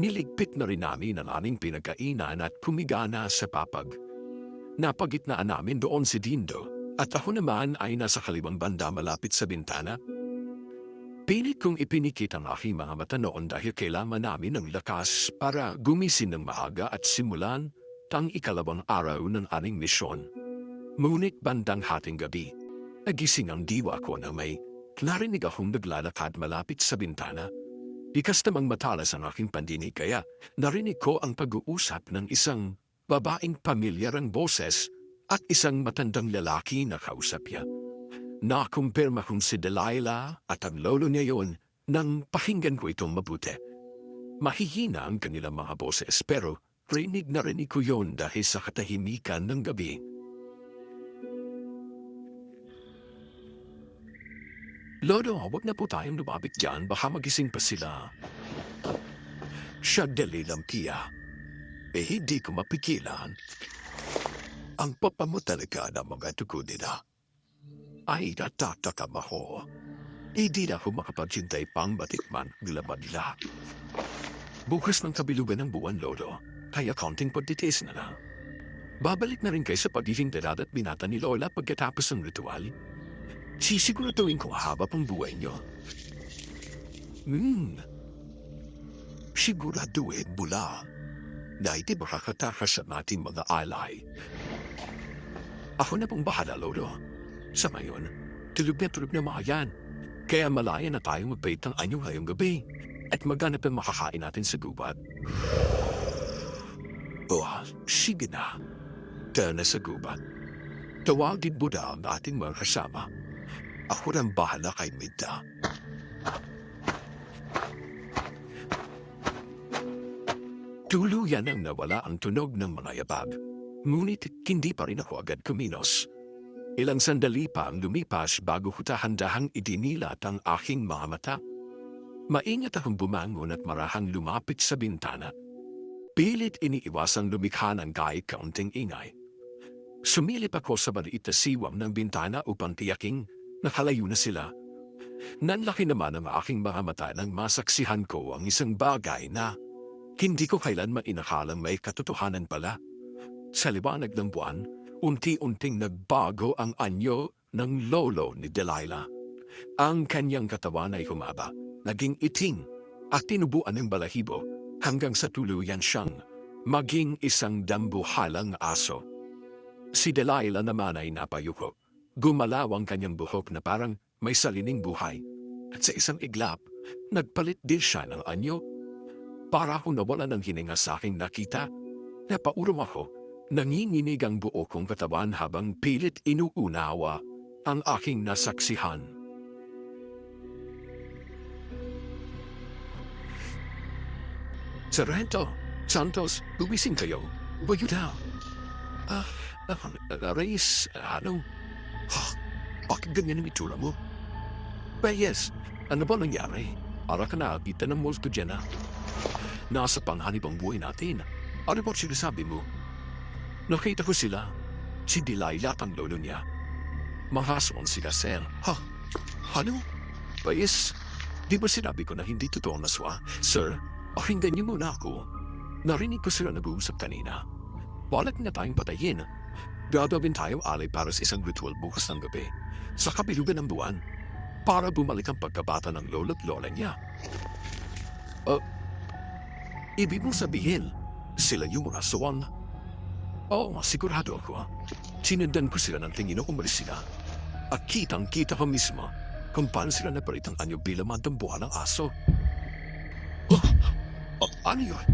niligpit na rin namin ang aning pinagkainan at pumigana sa papag. Napagitnaan namin doon si Dindo At ako naman ay nasa kaliwang banda malapit sa bintana. Pilit kong ipinikit ang aking mga mata noon dahil kailangan namin ng lakas para gumising ng maaga at simulan ang ikalawang araw ng aming misyon. Ngunit bandang hating gabi, nagising ang diwa ko na may narinig akong naglalakad malapit sa bintana. Likas namang matalas ang aking pandinig kaya narinig ko ang pag-uusap ng isang babaeng pamilyarang boses at isang matandang lalaki na kausap niya. Nakumpirma kong si Delilah at ang lolo niya yon nang pakinggan ko itong mabuti. Mahihina ang kanilang mga boses pero rinig na rinig ko yon dahil sa katahimikan ng gabi. Lolo, huwag na po tayong lumapit dyan, baka magising pa sila. Siya dalilampiya. Hindi ko mapigilan. Ang papa mo talaga ng mga dugo nila. Ay natatakam ako. Hindi na ako makapaghintay pang matikman ang laman nila. Bukas ng kabilugan ng buwan, Lolo, kaya konting pagtitis na lang. Babalik na rin kayo sa pagiging dad at binata ni Lola pagkatapos ng ritual. Sisiguraduhin ko haba pang buhay niyo. Siguraduhin mula na hindi makakatakas sa ating mga alay. Ako na pong bahala, Lolo. Sa ngayon, tulog na mga yan. Kaya malaya na tayong magpait ng anyo ngayong gabi at maghanap ang makakain natin sa gubat. Sige na. Tara na sa gubat. Tawagin mo na ang ating mga kasama. Ako nang bahala kay Minda. Tuluyan ang nawala ang tunog ng mga yabag. Ngunit hindi pa rin ako agad kumilos. Ilang sandali pa ang lumipas bago ko dahan-dahang idinilat ang aking mga mata. Maingat akong bumangon at marahang lumapit sa bintana. Pilit iniiwasang lumikha ng kahit kaunting ingay. Sumilip ako sa maliit na siwang ng bintana upang tiyaking nakalayo na sila. Nanlaki naman ang aking mga mata nang masaksihan ko ang isang bagay na hindi ko kailanman inakalang may katotohanan pala. Sa liwanag ng buwan, unti-unting nagbago ang anyo ng lolo ni Delilah. Ang kanyang katawan ay humaba, naging itim at tinubuan ng balahibo hanggang sa tuluyan siyang maging isang dambuhalang aso. Si Delilah naman ay napayuko. Gumalaw ang kanyang buhok na parang may salining buhay. At sa isang iglap, nagpalit din siya ng anyo. Para akong nawala ng hininga sa aking nakita. Napaurom ako. Nanginginig ang buo kong katawan habang pilit inuunawa ang aking nasaksihan. Sargento, Santos, gumising kayo. Bayuda. Reyes, ano? Bakit ganyan ang itsura mo? Yes, ano ba nangyari? Para ka na kita ng multo dyan na. Nasa panghanib ang buhay natin. Ano ba sinasabi mo? Nakita ko sila. Si Delilah at ang lolo niya. Mahaswan sila, sir. Ano? Yes, di ba sinabi ko na hindi totoo na swa? Sir, pakinggan niyo muna ako. Narinig ko sila nag-uusap kanina. Balak na tayong patayin. Gagawin tayo alay para sa isang ritual bukas ng gabi sa kabilugan ng buwan para bumalik ang pagkabata ng lolo at lola niya. Ibig mong sabihin, sila yung mga swan? Sigurado ako. Sinundan ko sila ng tingin o umalis sila. At kitang-kita ko mismo kung paano sila napalit ang anyo bilang mantambuhan ng aso. Ano yun?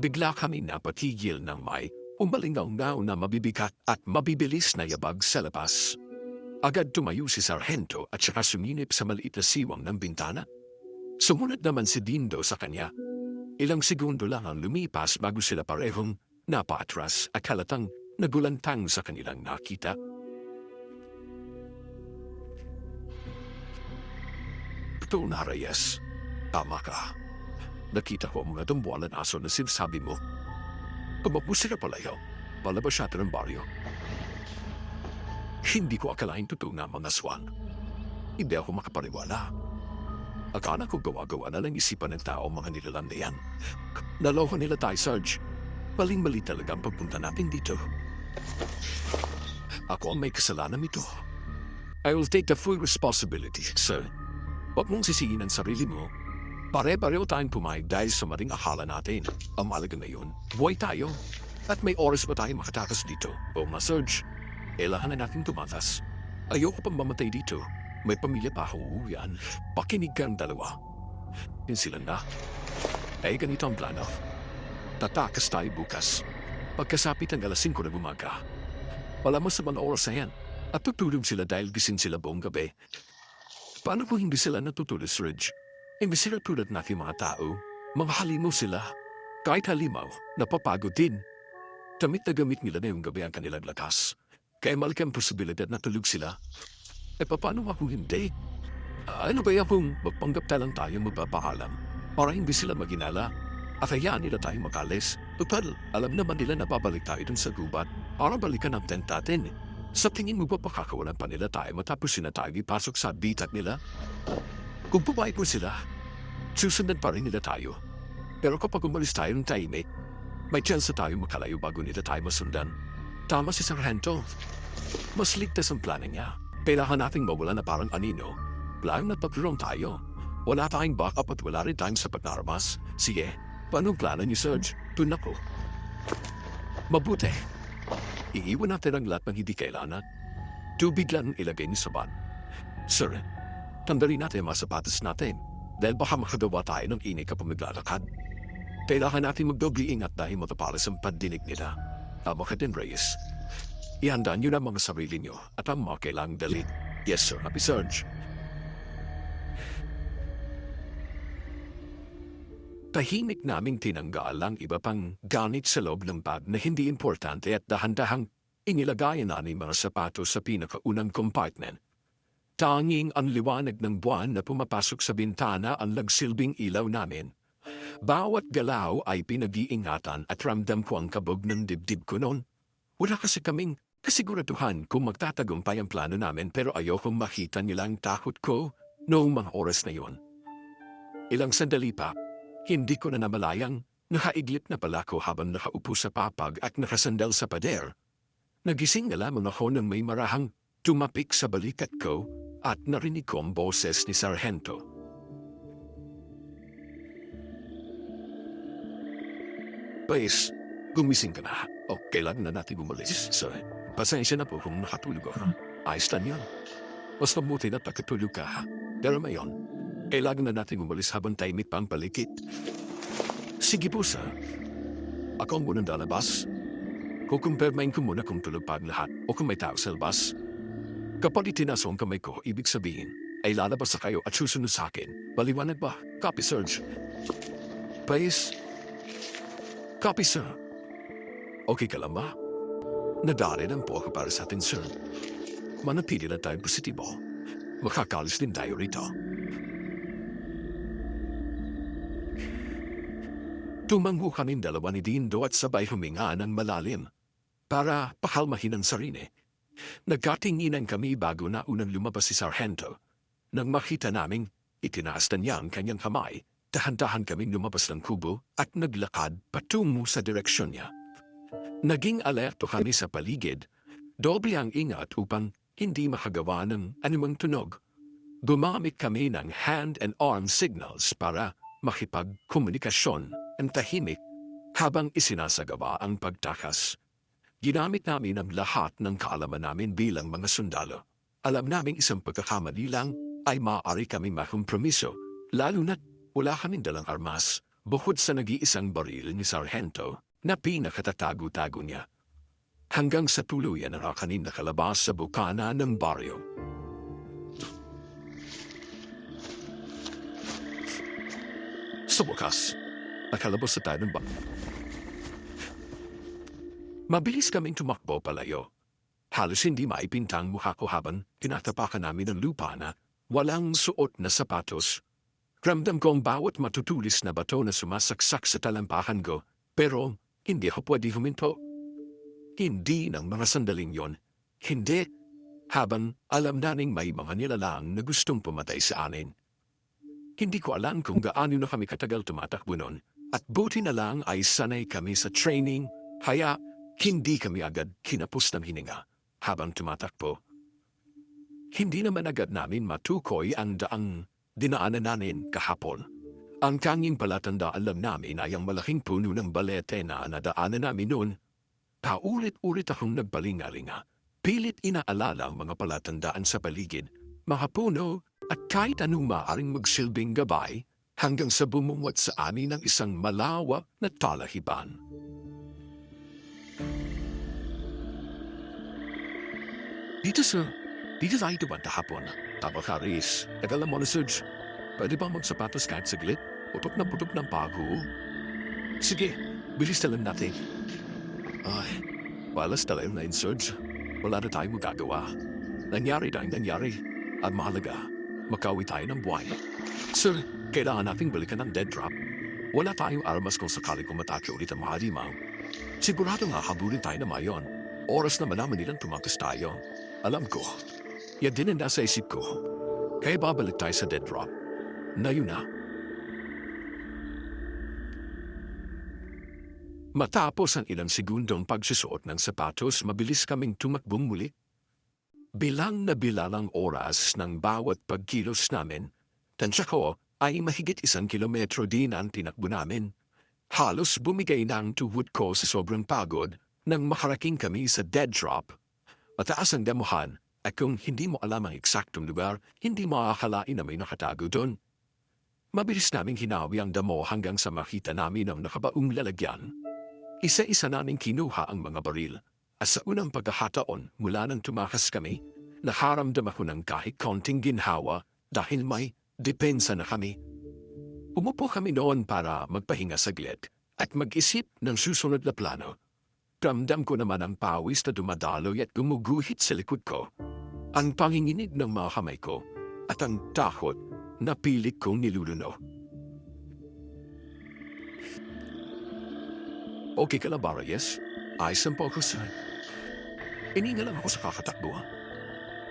Bigla kami napatigil ng may umalingaw-ngaw na mabibigat at mabibilis na yabag sa labas. Agad tumayo si Sargento at saka suminip sa maliit na siwang ng bintana. Sumunod naman si Dindo sa kanya. Ilang segundo lang ang lumipas bago sila parehong napaatras at halatang nagulantang sa kanilang nakita. Totoo na, Reyes. Tama ka. Nakita ko ang mga dambuhalang aso na sinasabi mo. Tumakbo sila palayaw. Palabas siya ng baryo. Hindi ko akalain totoo na mga swan. Hindi ako makapaniwala. Akala ko gawa-gawa na lang isipan ng tao mga nilalang na yan. Naloko nila tayo, Sarge. Maling-mali talaga ang pagpunta natin dito. Ako ang may kasalanan nito. I will take the full responsibility, sir. Huwag mong sisihin ang sarili mo. Pare-pareho tayong pumayag dahil sa maling akala natin. Ang malaga na yun, buhay tayo. At may oras pa tayo makatakas dito. O ma-surge, kailangan na natin tumatas. Ayoko pang mamatay dito. May pamilya pa akong uuwian. Pakinig kang dalawa. Yun sila na. Ay ganito ang plano. Tatakas tayo bukas. Pagkasapit ng alas 5 ng umaga. Wala mo sa mga oras na yan. At tutulog sila dahil gising sila buong gabi. Paano kung hindi sila natutulog, Ridge? Hindi sila tulad natin mga tao. Mga halimaw sila. Kahit halimaw, napapagod din. Damit na gamit nila na yung gabi ang kanilang lakas. Kaya malaki ang posibilidad na tulog sila. E paano ako hindi? Ano ba yan kung magpanggap lang tayo magpapaalam para hindi sila maginala? At hayaan nila tayo makalis. Total, alam naman nila na babalik tayo dun sa gubat para balikan ang tent natin. Sa tingin mo ba pakakawalan pa nila tayo matapos sila tayo ipasok sa bitat nila? Kung pumayag mo sila, susundan pa rin nila tayo. Pero kapag umalis tayo ng tahimik, may chance tayo makalayo bago nila tayo masundan. Tama si Sargento. Mas ligtas ang plano niya. Kailangan nating mawala na parang anino. Plan na pagkaroon tayo. Wala tayong backup at wala rin tayong sapat na armas. Sige, paano plano niyo, Serge? Tun ako. Mabuti. Iiwan natin ang lahat ng hindi kailangan. Tubig lang ilagay niyo sa van. Sir, tandalin natin ang mga sapatos natin. Dahil baka makagawa tayo ng inay kapag maglalakad. Kailangan natin magdobli ingat dahil matapalas ang pandinig nila. Amo ka din, Reyes. Ihanda niyo na mga sarili niyo at ang mga kailangang dalhin. Yes, sir. Happy Sarge. Tahimik naming tinanggal ang iba pang gamit sa loob ng bag na hindi importante at dahan-dahang inilagay namin mga sapatos sa pinakaunang compartment. Tanging ang liwanag ng buwan na pumapasok sa bintana ang nagsilbing ilaw namin. Bawat galaw ay pinag-iingatan at ramdam ko ang kabog ng dibdib ko noon. Wala kasi kaming kasiguraduhan kung magtatagumpay ang plano namin pero ayokong makita nilang takot ko noong mga oras na yon. Ilang sandali pa, hindi ko na namalayang nakaiglip na pala ko habang nakaupo sa papag at nakasandal sa pader. Nagising na lamang ako nang may marahang tumapik sa balikat ko at narinig ko ang boses ni Sargento. Pais, gumising ka na. O, kailangan na natin umalis. Sorry. Pasensya na po kung nakatulog ako. Ayos lang yun. Mas mabuti na nakatulog ka. Pero mayon, kailangan na natin umalis habang tahimik pa ang paligid. Sige po, sir. Ako ang munang lalabas. Kukumpirmahin ko muna kung tulog pa ang lahat o kung may tao sa labas. Kapag itinaso ang kamay ko, ibig sabihin ay lalabas na kayo at susunod sa akin. Maliwanag ba? Copy, Serge. Pais. Copy, sir. Okay ka lang ba? Nadari lang po ako para sa atin, sir. Manatili lang tayong positibo. Makakalis din tayo rito. Tumango kaming dalawa ni Dindo at sabay huminga ng malalim para pakalmahin ang sarili. Nagkatinginan kami bago na unang lumabas si Sargento. Nang makita naming itinaas na niya ang kanyang kamay, dahan-dahan kaming lumabas ng kubo at naglakad patungo sa direksyon niya. Naging alerto kami sa paligid. Doble ang ingat upang hindi makagawa ng anumang tunog. Gumamit kami ng hand and arm signals para makipagkomunikasyon ang tahimik habang isinasagawa ang pagtakas. Ginamit namin ang lahat ng kaalaman namin bilang mga sundalo. Alam naming isang pagkakamali lang ay maaari kami makompromiso, lalo na't wala kaming dalang armas, bukod sa nag-iisang baril ni Sargento na pinakatatago-tago niya. Hanggang sa tuluyan na kanin nakalabas sa bukana ng baryo. Sa wakas, nakalabas sa tayo ng baryo. Mabilis kaming tumakbo palayo. Halos hindi maipintang mukha ko habang tinatapakan namin ng lupa na walang suot na sapatos. Ramdam ko ang bawat matutulis na bato na sumasaksak sa talampakan ko, pero hindi ako pwede huminto. Hindi ng mga sandaling yon. Hindi. Habang alam naning may mga nilalang na gustong pumatay sa anin. Hindi ko alam kung gaano na kami katagal tumatakbo noon At buti na lang ay sanay kami sa training, kaya hindi kami agad kinapos ng hininga habang tumatakbo. Hindi naman agad namin matukoy ang daang dinaanan namin kahapon. Ang tanging palatandaan lang namin ay ang malaking puno ng balete na nadaanan namin noon. Paulit-ulit akong nagpalinga-linga. Pilit inaalala ang mga palatandaan sa paligid, mga puno at kahit anong maaring magsilbing gabay hanggang sa bumungwat sa amin ng isang malawak na talahiban. Dito tayo duman kahapon. Tama ka, Riz. Nagalam mo na, Serge. Pwede bang magsapatos kahit saglit? Putok ng pago. Sige, bilis na lang natin. Ay, balas talaga na yun, Serge. Wala na tayong magagawa. Nangyari na ang nangyari. At mahalaga, makawi tayo ng buhay. Sir, kailangan nating balikan ang dead drop. Wala tayong armas kung sakali kumatake ulit ang mga halimaw. Sigurado nga habulin tayo na mayon. Oras na malaman nilang tumakas tayo. Alam ko, yan din ang nasa isip ko. Kaya babalik tayo sa dead drop. Na yun na. Matapos ang ilang segundong pagsusuot ng sapatos, mabilis kaming tumakbong muli. Bilang na bilalang oras ng bawat pagkilos namin, tansya ko ay mahigit 1 kilometro din ang tinakbo namin. Halos bumigay na ang tuhod ko sa sobrang pagod nang makarating kami sa dead drop. Mataas ang damuhan at kung hindi mo alam ang eksaktong lugar, hindi makakalain na may nakatago doon. Mabilis naming hinawi ang damo hanggang sa makita namin ang nakabaong lalagyan. Isa-isa naming kinuha ang mga baril. At sa unang pagkakataon mula nang tumakas kami, nakaramdam ako ng kahit konting ginhawa dahil may depensa na kami. Umupo kami noon para magpahinga saglit at mag-isip ng susunod na plano. Ramdam ko naman ang pawis na dumadaloy at gumuguhit sa likod ko. Ang panginginig ng mga kamay ko at ang takot na pilit kong niluluno. Okay ka lang ba, Reyes? Ayos ang focus. Ininga lang ako sa kakatakbo.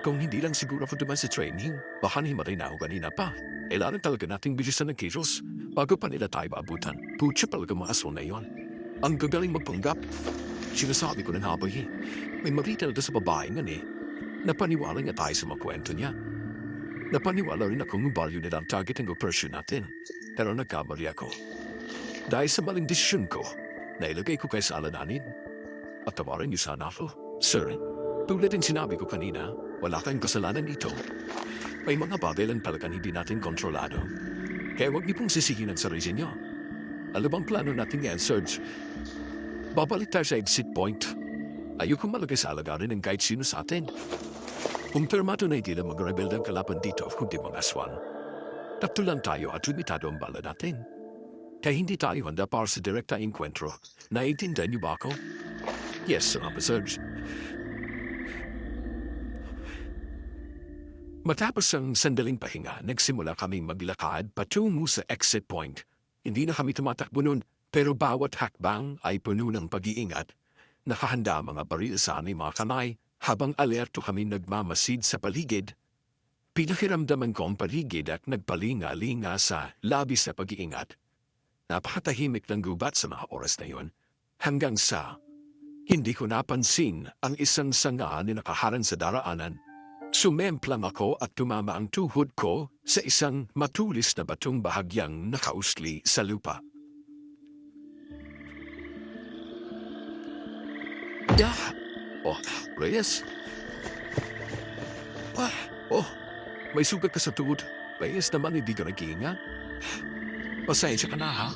Kung hindi lang siguro ako duman sa training, baka nahimatay na ako kanina pa. Kailangan talaga nating bilisan ng kilos bago pa nila tayo maabutan. Putya talaga mga aso na yon. Ang gagaling magpanggap. Sinasabi ko ng habay may marital na sa babae nga Napaniwala nga tayo sa mga kwento niya. Napaniwala rin akong value nila ang target ng operasyon natin. Pero nagkamali ako. Dahil sa maling desisyon ko, nailagay ko kayo sa alananin. At tawarin niyo sana ako. Sir, tulad ng sinabi ko kanina, wala kayong kasalanan dito. May mga bagay lang talagang hindi natin kontrolado. Kaya huwag niyo pong sisihin ang sarili niyo. Ano bang plano natin ngayon, Serge? Babalik tayo sa exit point. Ayoko malagay sa alagarin ng kahit sino sa atin. Kumpirmado na hindi na mag-rebel ang kalaban dito kundi mga aswan. Tatlo lang tayo at limitado ang bala natin. Kaya hindi tayo handa para sa direkta enkwentro. Naiintindihan niyo ba ako? Yes, Sir Serge. Matapos ang sandaling pahinga, nagsimula kaming maglakad patungo sa exit point. Hindi na kami tumatakbo noon, pero bawat hakbang ay puno ng pag-iingat. Nakahanda ang mga baril sa aming mga kamay habang alerto kami nagmamasid sa paligid. Pinakiramdaman ko ang paligid at nagpalinga-linga sa labis na pag-iingat. Napakatahimik ng gubat sa mga oras na yon, hanggang sa hindi ko napansin ang isang sanga na nakaharang sa daraanan. Sumemplang ako at tumama ang tuhod ko sa isang matulis na batong bahagyang nakausli sa lupa. Oh, Reyes. May sugat ka sa tuhod. Reyes naman, hindi ka nag-iinga. Pasensya ka na, ha?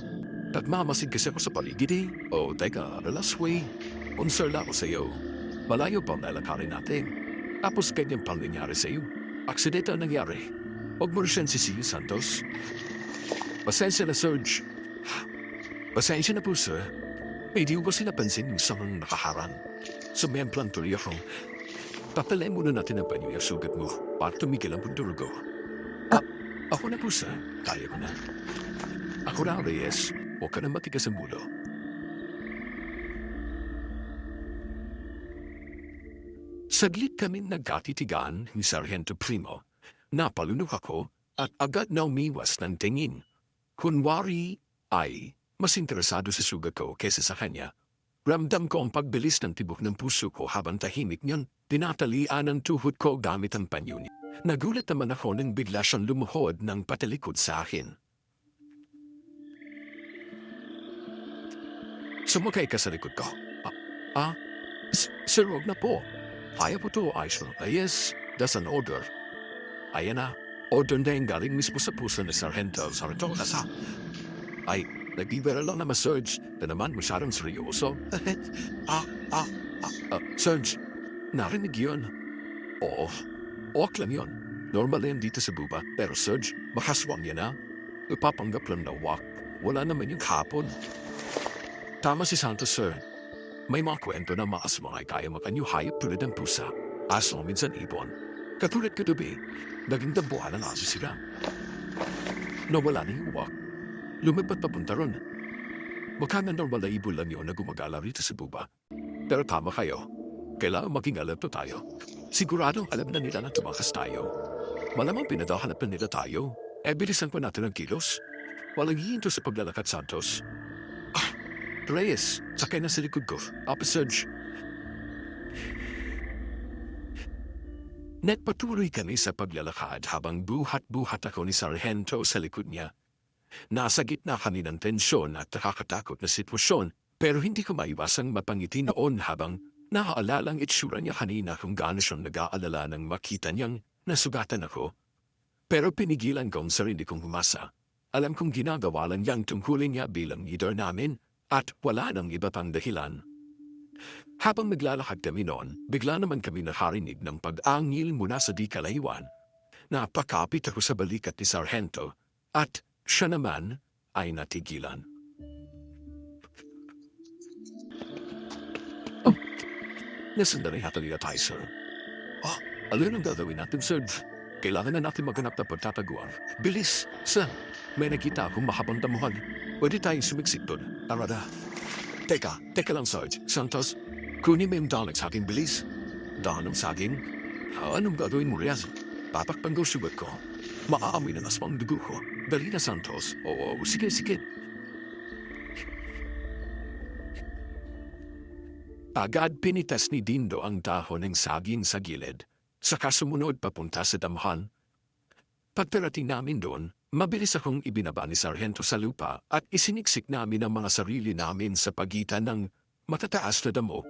Nagmamasid kasi ako sa paligid. Oh, teka, relax, way. Concern ako sa iyo. Malayo pa ang lalakarin natin. Tapos ganyan pang nangyari sa iyo. Aksidente ang nangyari. Huwag mo rin sisihin, Santos. Pasensya na, Serge. Pasensya na po, sir. May di ko sila pansin yung isang nakaharang. Sumemplang tuloy ako. Papalain muna natin ang panyo yung sugat mo para tumigil ang pagdurugo. Ako na po, sir. Kaya ko na. Ako na, Reyes. Huwag ka na matigas ang mulo. Saglit kami nagkatitigan ni Sargento Primo. Napalunok ako at agad na umiwas ng tingin. Kunwari ay Mas interesado sa suga ko kesa sa kanya. Ramdam ko ang pagbilis ng tibok ng puso ko habang tahimik niyon. Tinatalian ang tuhod ko gamit ang panyo niya. Nagulat naman ako nang bigla siyang lumuhod ng patalikod sa akin. Sumakay ka sa likod ko. Sir, wag na po. Kaya po to, Aisha. Yes, that's an order. Ayan na. Order na yung galing mismo sa puso ni Sargento Saratoga. Ay, nagbibera lang naman, Serge. Na naman masyadong seryoso. Serge, narinig yun. Oo, ok lang yun. Normal yan dito sa buba. Pero Serge, makaswang yan na. Ipapanggap lang na wak. Wala naman yung hapon. Tama si Santos, sir. May mga kwento na maaswang ay kaya makanyuhayop tulad ng pusa. Aso minsan ibon. Katulad kagabi, naging dabuhan ang aso sila. Nawala na yung wak. Lumipat papunta ron. Mukhang normal na ibon lang yun na gumagala rito sa buba. Pero tama kayo. Kailangan maging alerto tayo. Siguradong alam na nila na tumakas tayo. Malamang pinadahanap na nila tayo. Bilisan pa natin ang kilos. Walang hihinto sa paglalakad, Santos. Reyes, sakay na sa likod ko. Serge. Patuloy kami sa paglalakad habang buhat-buhat ako ni Sargento sa likod niya. Nasa gitna kami ng tensyon at nakakatakot na sitwasyon, pero hindi ko maiwasang mapangiti noon habang naaalala ang itsura niya kanina kung gaano siyang nag-aalala nang makita niyang nasugatan ako. Pero pinigilan ko ang sarili kong humasa. Alam kong ginagawa lang niyang tungkulin niya bilang leader namin at wala nang iba pang dahilan. Habang naglalakad kami noon, bigla naman kami nakarinig ng pag-angil mula sa di kalayuan. Napakapit ako sa balikat ni Sargento at siya naman ay natigilan. Nasandali hatali na tayo, sir. Alin ang gagawin natin, Serge? Kailangan na natin maghanap ng pagtataguan. Bilis, sir. May nakita akong mahabang damuhan. Pwede tayong sumiksik doon. Tara na. Teka lang, Sarge. Santos, kunin mo yung dalag sa aking bilis. Dahon ng saging? Anong gagawin mo, Riaz? Papakpang ko sugat ko. Maaamoy na aswang dugo ko. Dali na, Santos. Oo, sige. Agad pinitas ni Dindo ang dahon ng saging sa gilid. Saka sumunod papunta sa damuhan. Pagparating namin doon, mabilis akong ibinaba ni Sargento sa lupa at isiniksik namin ang mga sarili namin sa pagitan ng matataas na damo.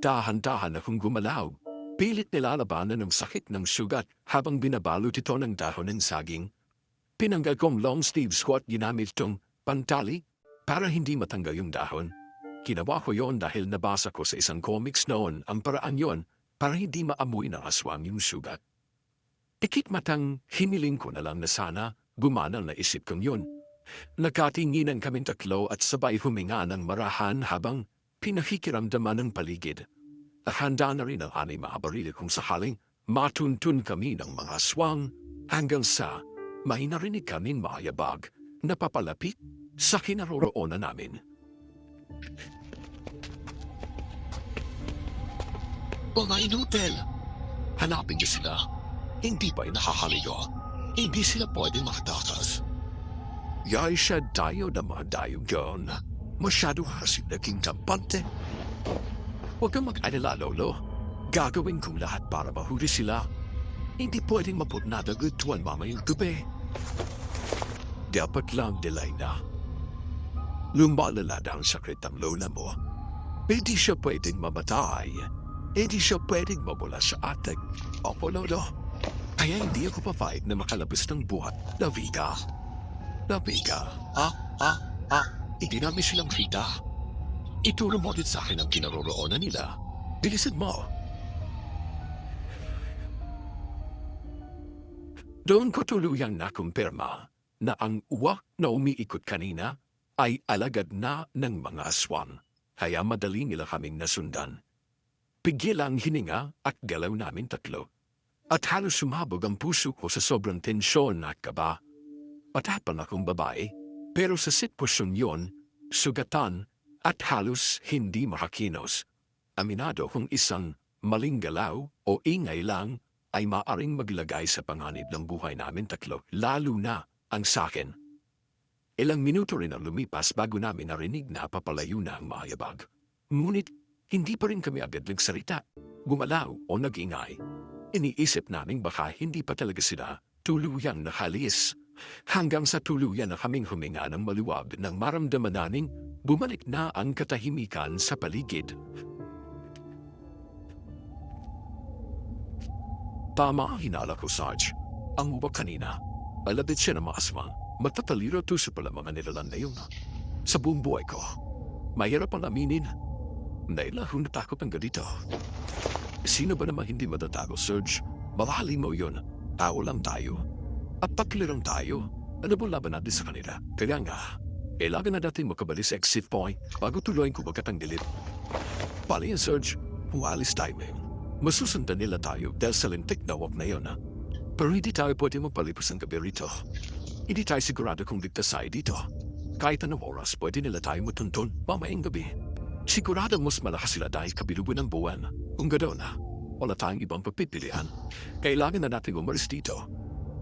Dahan-dahan akong gumalaw. Pilit nilalabanan ng sakit ng sugat habang binabalot ito ng dahon ng saging. Pinanggal kong long sleeve squat ginamit itong pantali para hindi matanggal yung dahon. Ginawa ko yon dahil nabasa ko sa isang comics noon ang paraan yon para hindi maamoy ng aswang yung sugat. Ikit-matang hiniling ko na lang na sana gumana na isip kong yun. Nagkatinginan kaming tatlo at sabay huminga ng marahan habang pinakikiramdaman ng paligid. Handa na rin ang anay mga baril kung sakaling matuntun kami ng mga aswang hanggang sa may narinig kaming mayabag na papalapit sa kinaroroonan namin. Mga inutel! Hanapin niyo sila. Hindi pa nakakaligo. Hindi sila pwedeng makatakas. Yay siya tayo naman tayo yun. Masyado kasi naging tampante. Huwag kang mag-alala, Lolo. Gagawin kong lahat para mahuli sila. Hindi pwedeng maputnadagutuan mamayang gabi. Dapat lang, Delaina. Lumalala ang sakit ang lola mo. Hindi siya pwedeng mamatay. Hindi siya pwedeng mawala sa ating. Opo, Lolo. Kaya hindi ako papayag na makalabas ng buhat. Naviga. Hindi namin silang kita. Ituro mo din sa akin ang kinaroroonan nila. Bilisan mo. Doon ko tuluyang nakumpirma na ang uwak na umiikot kanina ay alagad na ng mga aswang. Kaya madali nila kaming nasundan. Pigil ang hininga at galaw namin tatlo. At halos sumabog ang puso ko sa sobrang tensyon at kaba. Patapang akong babae, pero sa sitwasyon yon, sugatan at halos hindi makakinos. Aminado kung isang maling galaw o ingay lang ay maaring maglagay sa panganib ng buhay namin tatlo, lalo na ang sakin. Ilang minuto rin ang lumipas bago namin narinig na papalayo na ang mayabag. Ngunit hindi pa rin kami agad nagsalita, gumalaw o nag-ingay. Iniisip namin baka hindi pa talaga sila tuluyang nakalis. Hanggang sa tuluyan na kaming huminga ng maluwag nang maramdaman naming bumalik na ang katahimikan sa paligid. Tama ang hinala ko, Sarge. Ang uwag kanina, alabit siya ng mga aswang. Magtataliro tuso pala mga nilalang na yun. Sa buong buhay ko, mahirap ang aminin. Nailahon natakot ang ganito. Sino ba naman hindi matatago, Serge? Mawali mo yun. Tao lang tayo. At paklirang tayo. Ano bang laban natin sa kanila? Kaya nga, kailangan na natin makabali sa exit point bago tuloyin ko ang dilit. Pali yan, Serge. Umalis tayo ngayon. Masusundan nila tayo dahil sa lintik na wag na yun, ha? Pero hindi tayo pwede magpalipas ang gabi rito. Hindi tayo sigurado kung ligtas tayo dito. Kahit anong oras, pwede nila tayo matuntun mamayang gabi. Sigurado mas malakas sila dahil kabilugan ng buwan. Kung gano'n na, wala tayong ibang pagpipilian. Kailangan na natin umalis dito.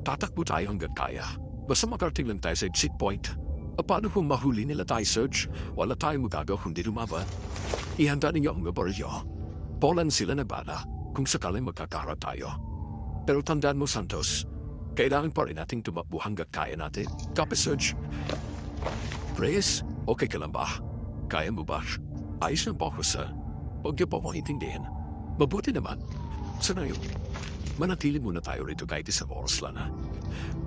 Tatakbo tayo hanggang kaya. Basta makarating lang tayo sa exit point. Paano kung mahuli nila tayo, Serge? Wala tayong magagawa kundi lumaban. Ihanda ninyo ang babaryo. Polan sila na bala kung sakaling magkakaharap tayo. Pero tandaan mo, Santos, kailangan pa rin nating tumakbo hanggang kaya natin. Copy, Serge. Reyes, okay ka lang ba? Kaya mo ba? Ayos ng po ako, sir. Huwag niyo po akong intindihin. Mabuti naman. Sana yun. Manatili muna tayo rito kahit isang oras lang, ha?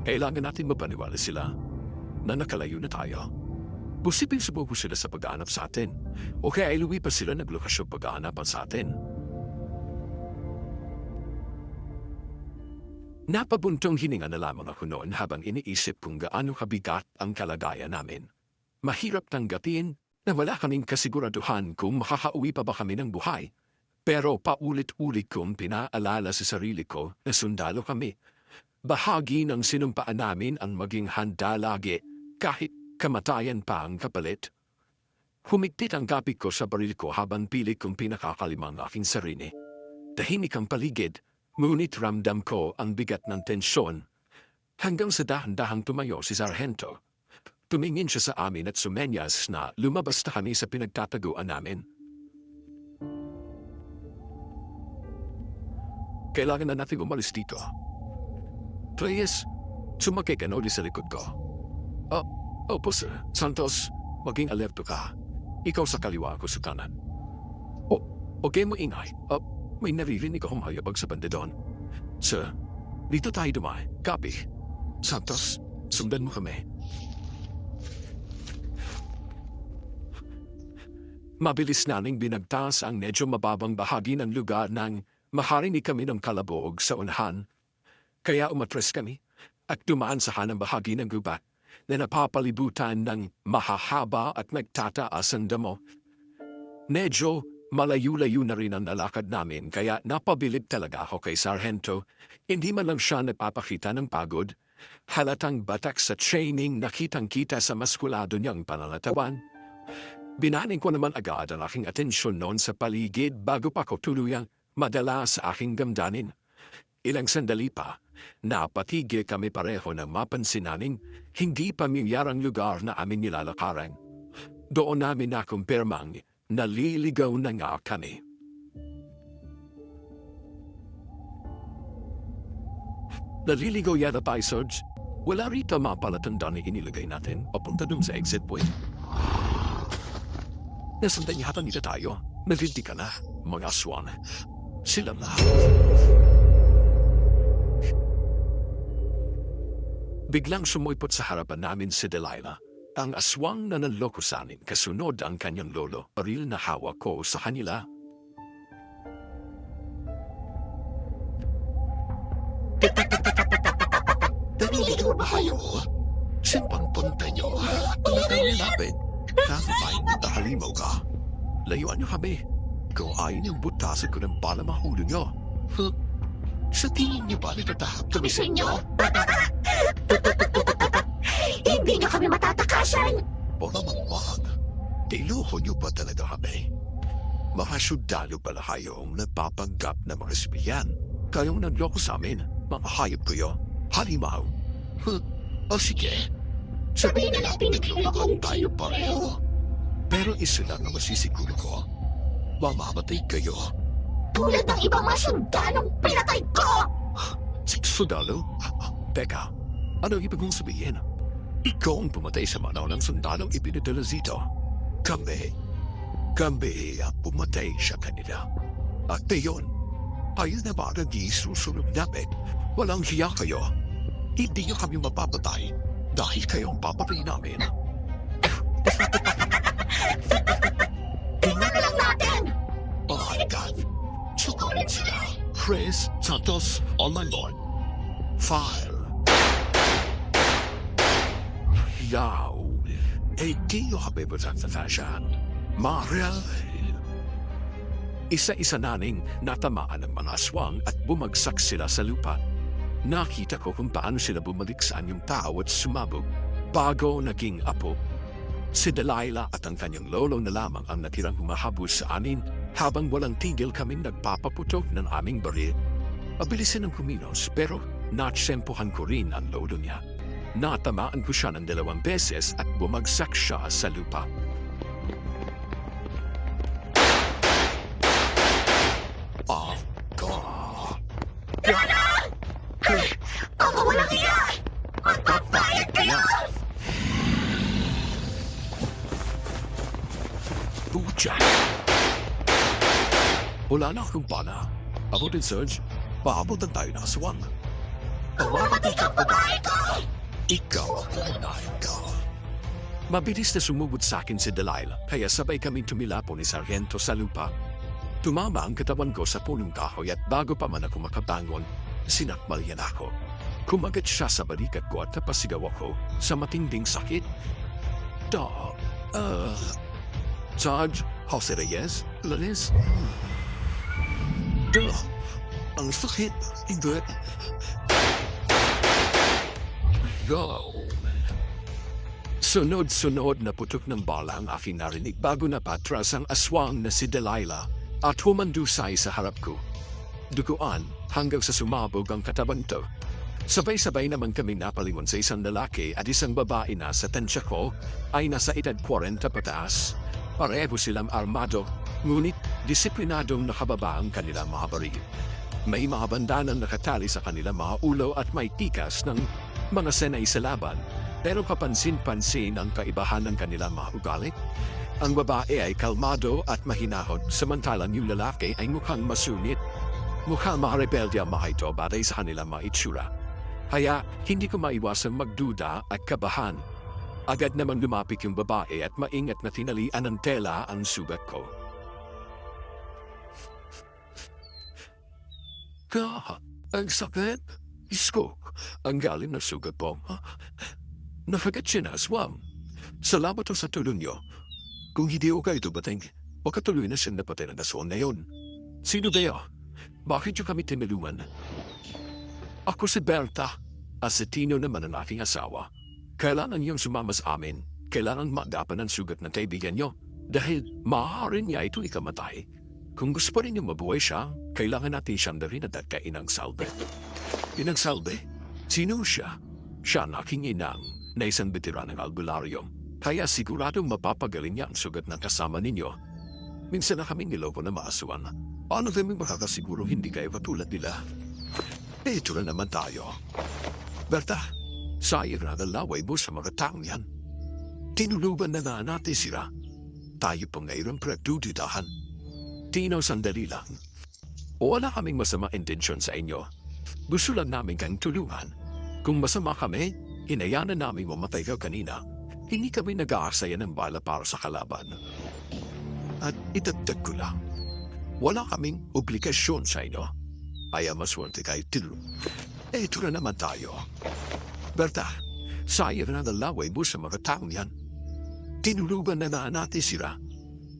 Kailangan natin mapaniwala sila na nakalayo na tayo. Posibleng subuko sila sa pag-aanap sa atin. O kaya ay lumipas sila ng lokasyon pag-aanapan sa atin. Napabuntong hininga na lamang ako noon habang iniisip kung gaano kabigat ang kalagayan namin. Mahirap tanggapin na wala kaming kasiguraduhan kung makakauwi pa ba kami ng buhay. Pero paulit-ulit kong pinaalala sa sarili ko na sundalo kami. Bahagi ng sinumpaan namin ang maging handa lagi kahit kamatayan pa ang kapalit. Humigpit ang kapit ko sa baril ko habang pilit kong pinakakalimang aking sarili. Tahimik ang paligid. Ngunit ramdam ko ang bigat ng tensyon. Hanggang sa dahan-dahang tumayo si Sargento. Tumingin siya sa amin at sumenyas na lumabas na kami sa pinagtataguan namin. Kailangan na natin umalis dito. Reyes, sumakay ka na ulit sa likod ko. Opo, sir. Santos, maging alerto ka. Ikaw sa kaliwa, ako sa kanan. Okay mo ingay. May naririnig akong hayabag sa banda doon. Sir, dito tayo dumaan. Copy. Santos, sundan mo kami. Mabilis naming binagtas ang medyo mababang bahagi ng lugar nang makarinig kami ng kalabog sa unahan. Kaya umatras kami at dumaan sa kanang bahagi ng gubat na napapalibutan ng mahahaba at nagtataas ang damo. Medyo malayo-layo na rin ang nalakad namin kaya napabilib talaga ako kay Sargento. Hindi man lang siya nagpapakita ng pagod. Halatang batak sa training nakitang-kita sa maskulado niyang pananatawan. Binaning ko naman agad ang aking atensyon noon sa paligid bago pa ko tuluyang madala sa aking damdamin. Ilang sandali pa, napatigil kami pareho na mapansin naming hindi pamilyarang lugar na aming nilalakaran. Doon namin nakumpirmang naliligaw na nga kami. Naliligaw yata tayo, Sarge. Wala rito mga palatandaan na inilagay natin papunta dun sa exit point. Nasundan yata nila tayo. Nalindi ka na, mga aswan. Sila na. Biglang sumulpot sa harapan namin si Delilah. Ang aswang na nanloko sa amin kasunod ang kanyang lolo, baril na hawak ko sa kanila. Naliligaw ba kayo? Simpang punta nyo. Nakailapin. Nakakain na tahalimaw ka. Layuan nyo kami. Kung ayaw niyong butasan ko ng bala mahulog nyo. Sa tingin niyo ba natatahap kami sa inyo? Hindi niyo kami matatakasan! O naman, mahal. Tiluho niyo ba talaga kami? Mga sundalo pala kayong nagpapanggap na mga sibiyan. Kayong nagloko sa amin, mga hayop kayo. Halimaw. O sige, Sabihin nila pinaglulokong tayo pareho. Pero isa lang ang masisiguro ko. Mamamatay kayo. Tulad ng ibang mga sundalong pinatay ko! Sundalo? Teka, ano ibig mong sabihin? Ikaw ang pumatay sa manaw ng sundalong ipinadala dito. Kami ang pumatay sa kanila. At ngayon, kayo na ba nag-isusunod namin? Walang hiya kayo. Hindi niyo kami mapapatay dahil kayo ang papatay namin. Tingnan na lang natin! Oh my God! Sukurin sila. Chris Santos, on my lord. File. Yaw. Eh, di nyo kami matatatasan. Maria. Isa-isa naning natamaan ng mga aswang at bumagsak sila sa lupa. Nakita ko kung paano sila bumalik sa anyong tao at sumabog bago naging apo. Si Delilah at ang kanyang lolo na lamang ang natirang humahabos sa amin habang walang tigil kaming nagpapaputok ng aming baril. Mabilisin ang kumilos pero natsempohan ko rin ang lolo niya. Natamaan ko siya ng 2 beses at bumagsak siya sa lupa. Oh, God! Ako walang iya! Magpapayag kayo! Pucha! Wala na akong pana. Ako din, Serge. Paabutan tayo ng aswang. Mamatay kang babae ko! Ikaw ang unahin ka. Mabilis na sumugod sa akin si Delilah, kaya sabay kaming tumilapo ni Sargento sa lupa. Tumama ang katawan ko sa punong kahoy at bago pa man ako makabangon, sinakmal niya ako. Kumagat siya sa balikat ko at napasigaw ako sa matinding sakit. Sarge Jose Reyes, Lanis. Ang sakit. Hindi. Go. Sunod-sunod na putok ng bala ang aking narinig bago napatras ang aswang na si Delilah at humandusay sa harap ko. Duguan hanggang sa sumabog ang katawan to. Sabay-sabay naman kaming napalingon sa isang lalaki at isang babae na sa tansya ko ay nasa edad 40 pataas. Pareho silang armado, ngunit disiplinadong nakababa ang kanilang mga baril. May mga bandanang nakatali sa kanilang mga ulo at may tikas ng mga senay sa laban, pero kapansin-pansin ang kaibahan ng kanilang mga ugali. Ang babae ay kalmado at mahinahon, samantalang yung lalaki ay mukhang masunit. Mukhang mga rebelde ang mga ito batay sa kanilang mga itsura. Kaya hindi ko maiwasang magduda at kabahan. Agad naman lumapit yung babae at maingat na tinalian ng tela ang sugat ko. Ang sakit. Isko, ang galing na sugat po. Nafagat siya na aswang. Salamat sa tulong niyo. Kung hindi ko kayo dumating, makatuloy na siya napatay ng aswang na yun. Sino kayo? Bakit niyo kami tinulungan? Ako si Berta. Asitino naman ang aking asawa. Kailangan niyong sumama sa amin. Kailangan magapan ang sugat ng kaibigan niyo. Dahil maaari niya ito ikamatay. Kung gusto rin niyo mabuhay siya, kailangan natin siyang darin at kain ng salbe. Inang salbe? Sino siya? Siya ang aking inang na isang veteran ng albularyo. Kaya siguradong mapapagaling niya ang sugat ng kasama ninyo. Minsan na kami niloko na maasuan. Paano kami makakasiguro hindi kayo katulad nila? Ito na naman tayo. Berta, sayang na nalaway mo sa mga taong yan. Tinuluban na nga natin sila. Tayo pa ngayon pagdududahan. Tino, sandali lang. Wala kaming masama intensyon sa inyo. Gusto lang namin kang tulungan. Kung masama kami, hinayaan na namin mamatay ka kanina. Hindi kami nag-aaksaya ng bala para sa kalaban. At itagdag ko lang, wala kaming obligasyon sa inyo. Kaya maswerte kayo tulong. Ito na naman tayo. Berta, sayang na nalaway mo sa mga taong yan. Tinuluban na natin sila.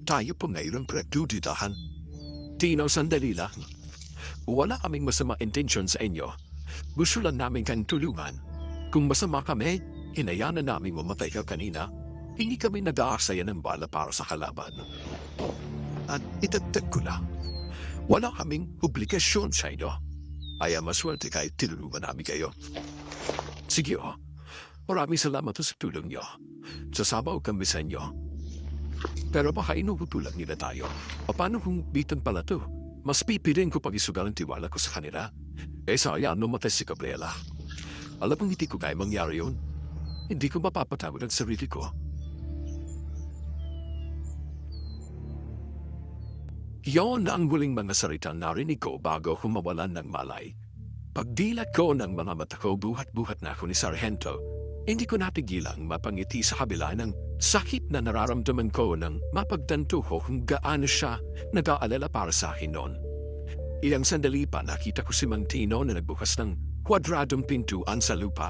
Tayo po ngayon pagdududahan. Tino, sandali lang. Wala kaming masama intensyon sa inyo. Gusto lang namin kang tulungan. Kung masama kami, hinayaan na namin mamatay ka kanina. Hindi kami nag-aaksaya ng bala para sa kalaban. At itagdag ko lang, wala kaming obligasyon sa inyo. Kaya maswerte kayo tinulungan namin kayo. Sige Maraming salamat sa tulong niyo. Sasabaw kami sa inyo. Pero baka inuutulan nila tayo. Paano kung bitan pala to? Mas pipirin ko pag-isugal ang tiwala ko sa kanila. Sayang namatay si Gabriela. Alam kong hindi ko kaya mangyari yun. Hindi ko mapapatawad ang sarili ko. Yon ang huling mga salitang narinig ko bago humawalan ng malay. Pagdilat ko ng mga mata ko, buhat-buhat na ako ni Sargento. Hindi ko napigilang mapangiti sa kabila ng sakit na nararamdaman ko nang mapagtanto ko kung gaano siya nag-aalala para sa akin noon. Ilang sandali pa nakita ko si Mang Tino na nagbukas ng kwadradong pintuan sa lupa.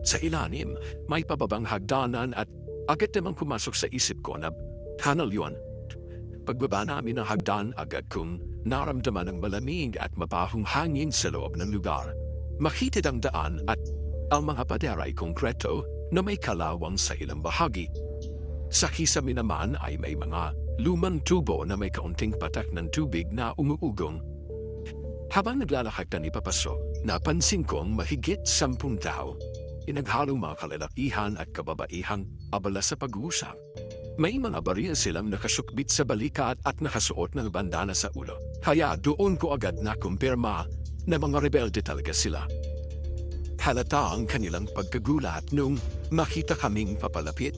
Sa ilalim, may pababang hagdanan at agad namang pumasok sa isip ko na tunnel yun. Pagbaba namin ng hagdan, agad kong naramdaman ng malamig at mapahong hangin sa loob ng lugar. Makitid ang daan at ang mga pader ay konkreto na may kalawang sa ilang bahagi. Sa kisame naman ay may mga lumang tubo na may kaunting patak ng tubig na umuugong. Habang naglalakad na ipapasok, napansin kong mahigit 10 tao. Inaghalong mga kalalakihan at kababaihang abala sa pag-uusap. May mga baril silang nakasukbit sa balikat at nakasuot ng bandana sa ulo. Kaya doon ko agad na kumpirma na mga rebelde talaga sila. Halata ang kanilang pagkagulat nung makita kaming papalapit.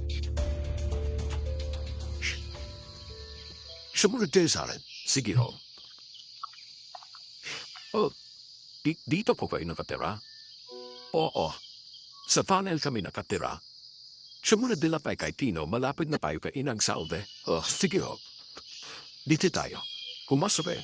Sumunod tayo sa akin. Sige ho. Oh, dito po kayo nakatira? Oo. Sa funnel kami nakatira. Sumunod nila pa kay Tino, malapit na tayo kay Inang Salve. Oh, sige ho. Dito tayo. Pumasok eh.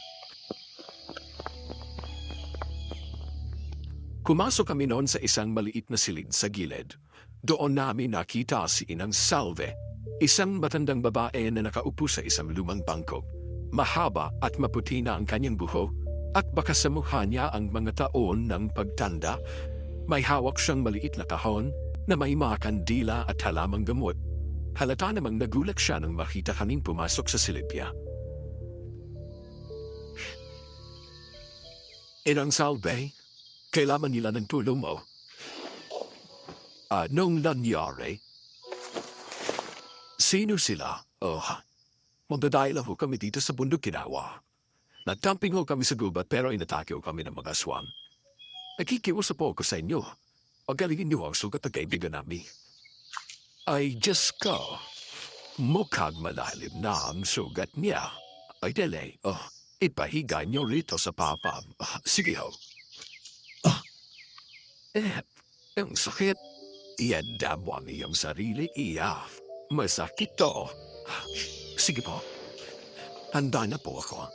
Kumasok kami noon sa isang maliit na silid sa gilid. Doon namin nakita si Inang Salve, isang matandang babae na nakaupo sa isang lumang bangko. Mahaba at maputi na ang kanyang buhok at baka sa mukha niya ang mga taon ng pagtanda. May hawak siyang maliit na kahon na may mga kandila at halamang gamot. Halata namang nagulat siya nang makita kaming pumasok sa silid niya. Inang Salve, kailangan nila ng tulong mo. Anong nangyari? Sino sila? Oh, magdadahil ho kami dito sa bundok Kinawa. Nagtamping ho kami sa gubat pero inatake ho kami ng mga aswang. Nakikiusap po ako sa inyo. Pagalingin niyo ang sugat ng kaibigan namin. Ay, Diyos ko. Mukhang malalim na ang sugat niya. Ay, dele. Ipahiga niyo rito sa papa. Sige ho. Ang sakit. Ianda mo ang iyong sarili, iya. Masakit to. Sige po. Handa na po ako.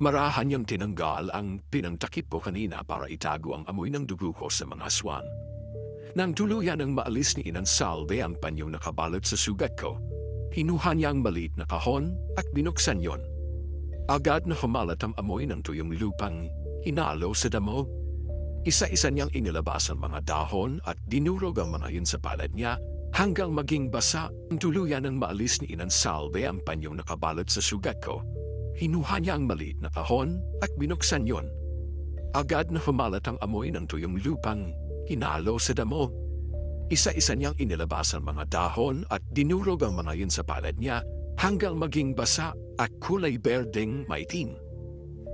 Marahan niyang tinanggal ang pinangtakip ko kanina para itago ang amoy ng dugo ko sa mga aswan. Nang tuluyan ang maalis ni Inang Salve ang panyong nakabalot sa sugat ko, hinuha niya ang maliit na kahon at binuksan yon. Agad na humalat ang amoy ng tuyong lupang hinalo sa damo. Isa-isa niyang inilabas ang mga dahon at dinurog ang mga yun sa palad niya hanggang maging basa. Ang tuluyan ng maalis ni Inang Salve ang panyong nakabalot sa sugat ko. Hinuha niya ang maliit na kahon at binuksan yon. Agad na humalat ang amoy ng tuyong lupang hinalo sa damo. Isa-isa niyang inilabas ang mga dahon at dinurog ang mga yun sa palad niya hanggang maging basa at kulay berdeng maitim.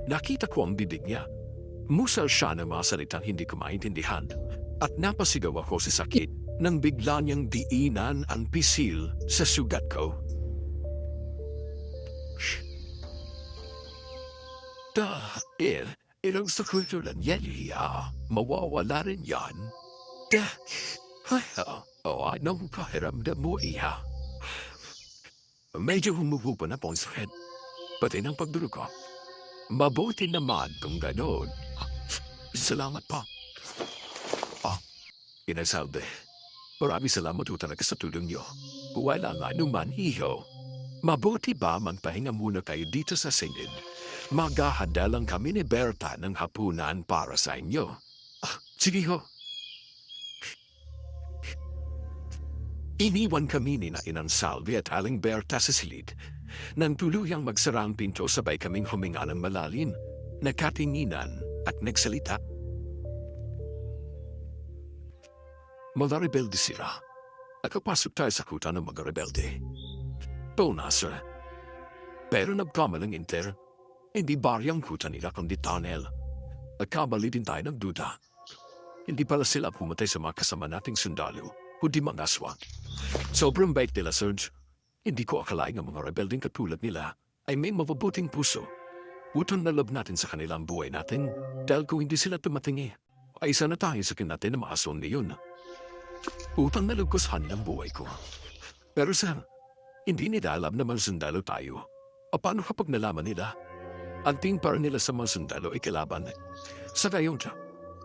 Nakita ko ang bibig niya. Musal siya ng mga salitang hindi ko maintindihan at napasigaw ako sa sakit nang bigla niyang diinan ang pisil sa sugat ko. Ilang sakit lang yan, iya. Mawawala rin yan. Anong pakiramdam mo, iya? Medyo humuhupa na po ang sakit. Pati ng pagdurog ko. Mabuti naman kung gano'n. Salamat pa. Inang Salve, maraming salamat po talaga sa tulong niyo. Wala nga naman, iho. Mabuti ba magpahinga muna kayo dito sa silid? Maghahanda lang kami ni Berta ng hapunan para sa inyo. Sige ho. Iniwan kami ni na Inang Salve at Aling Berta sa silid. Nang tuluyang magsara ang pinto, sabay kaming huminga ng malalim, nagkatinginan at nagsalita. Mga rebelde sila. Nakapasok tayo sa kuta ng mga rebelde. Puna, sir. Pero nagkamalang inter, hindi baryang kuta nila kundi tunnel. Nagkamali din tayo ng duda. Hindi pala sila pumatay sa mga kasama nating sundalo, kundi mga aswang. Sobrang bait nila, Serge. Hindi ko akalain ang mga rebelding katulad nila ay may mabubuting puso. Utang na loob natin sa kanilang buhay natin dahil kung hindi sila tumatingi, ay isa na tayo sa natin na maason niyon. Utang na loob ko sa kanilang buhay ko. Pero sir, hindi nila alam na mga sundalo tayo. O paano kapag nalaman nila? Ang tingin para nila sa mga sundalo ay kalaban. Sa gayon siya,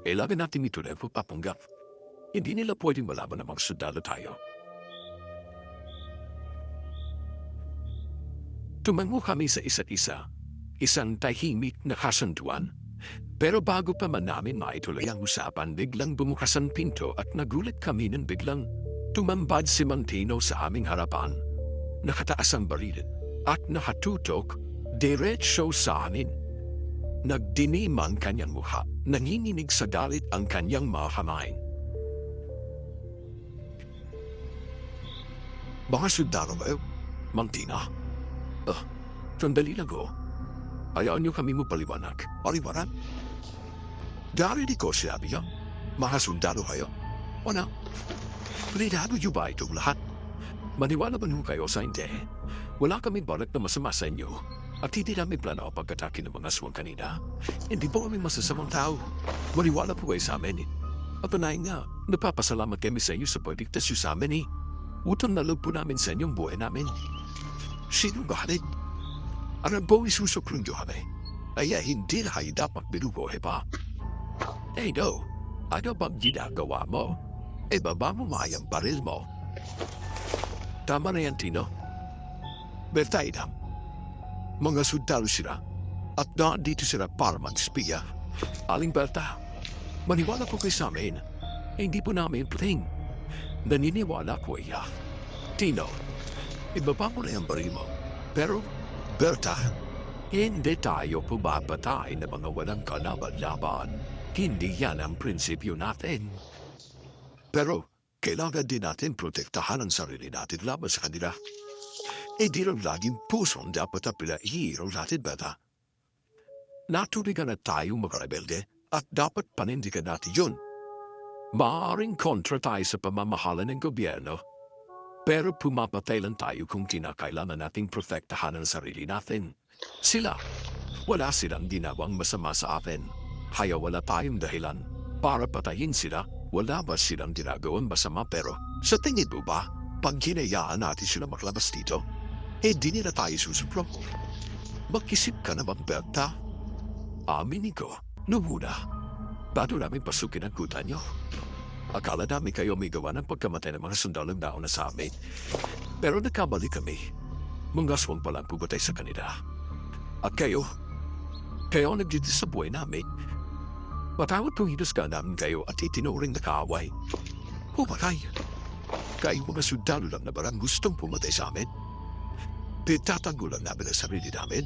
kailangan natin ito na papanggap. Hindi nila pwedeng malaman na mga sundalo tayo. Tumango kami sa isa't isa, isang tahimik na kasunduan. Pero bago pa man namin maituloy ang usapan, biglang bumukas ang pinto at nagulat kami nang biglang tumambad si Mantino sa aming harapan. Nakataas ang baril at nakatutok diretso sa amin. Nagdinim ang kanyang mukha, nanginginig sa galit ang kanyang mga kamay. Mga sundalo kayo, Mantina? Sandali lang ko. Ayaw niyo kami mo paliwanag. Paliwanag? Dari di ko sinabi niya, mga sundalo kayo. Wala. Plinado niyo ba itong lahat? Maniwala ba niyo kayo sa hindi? Wala kami balak na masama sa inyo. At hindi namin plano ang pagkatake ng mga aswang kanina. Hindi po kami masasamang tao. Maniwala po kayo sa amin. At panahin nga, napapasalamat kami sa inyo sa pagligtas niyo sa amin. Utang na loob po namin sa inyong buhay namin. Sino galit? Ang po isusukrong nyo kami, ay hindi na kayo dapat binubuhay pa. No, ano bang ginagawa mo? Baba mo mayang baril mo. Tama na yan, Tino. Bertaidam, mga sundalo sila, at dito sila para mag-spiya. Aling Berta, maniwala po kayo sa amin, hindi po namin puting. Naniniwala ko iya. Tino, ibaba mo na yung baril mo. Pero, Berta, hindi tayo pumapatay na mga walang kalaban-laban. Hindi yan ang prinsipyo natin. Pero, kailangan din natin protektahan ang sarili natin laban sa kanila. Di lang laging pusong dapat na pinahihiraw natin, Berta. Natuligan na tayong mga rebelde at dapat panindigan natin yun. Maaaring kontra tayo sa pamamahala ng gobyerno. Pero pumapatay lang tayo kung kinakailangan nating protektahan ang sarili natin. Sila, wala silang ginawang masama sa atin. Kaya wala tayong dahilan para patayin sila. Wala ba silang ginagawang masama, pero sa tingin mo ba, pag hinayaan natin sila maglabas dito, di nila tayo susuplong. Mag-isip ka naman, Berta. Aminin ko, noong una, bago namin pasukin ang kuta nyo, akala namin kayo may gawa ng pagkamatay ng mga sundalong nauna sa amin. Pero nagkamali kami. Mga aswang palang pumatay sa kanila. At kayo nagdito sa buhay namin. Matawad kung hinusga namin kayo at itinuring na kaaway. Pumatay. Kayo mga sundalo lang na barang gustong pumatay sa amin. Pinagtatanggol lang namin ang sarili namin.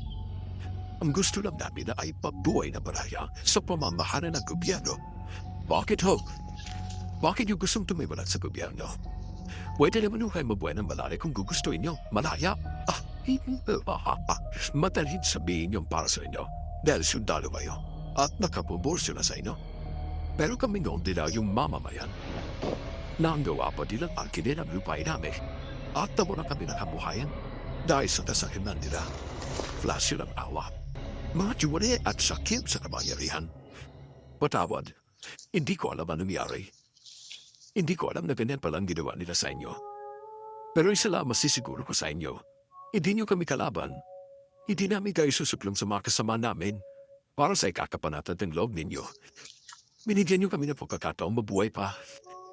Ang gusto lang namin na ay pabuhay na baraya sa pamamahala ng gobyerno. Bakit ho? Bakit yung gustong tumiwalat sa gobyerno? Pwede naman yung kayo mabuhay ng malaya kung gugustuhin nyo. Malaya? Madaling sabihin yung para sa inyo dahil sundalo kayo at nakapubor sila sa inyo. Pero kami noon din yung mamamayan. Nanggawa pa din ang akin ang lupay namin at tamo na kami nakabuhayan dahil sa kasakiman nila. Flash silang awa. Mga juwari at sakit sa kabayarihan. Patawad, hindi ko alam ang nangyari. Hindi ko alam na ganyan palang ginawa nila sa inyo. Pero isa lang masisiguro ko sa inyo. Hindi nyo kami kalaban. Hindi namin kayo susuplong sa mga kasama namin para sa ikakapanatad ng loob ninyo. Binigyan nyo kami ng pagkakataong mabuhay pa.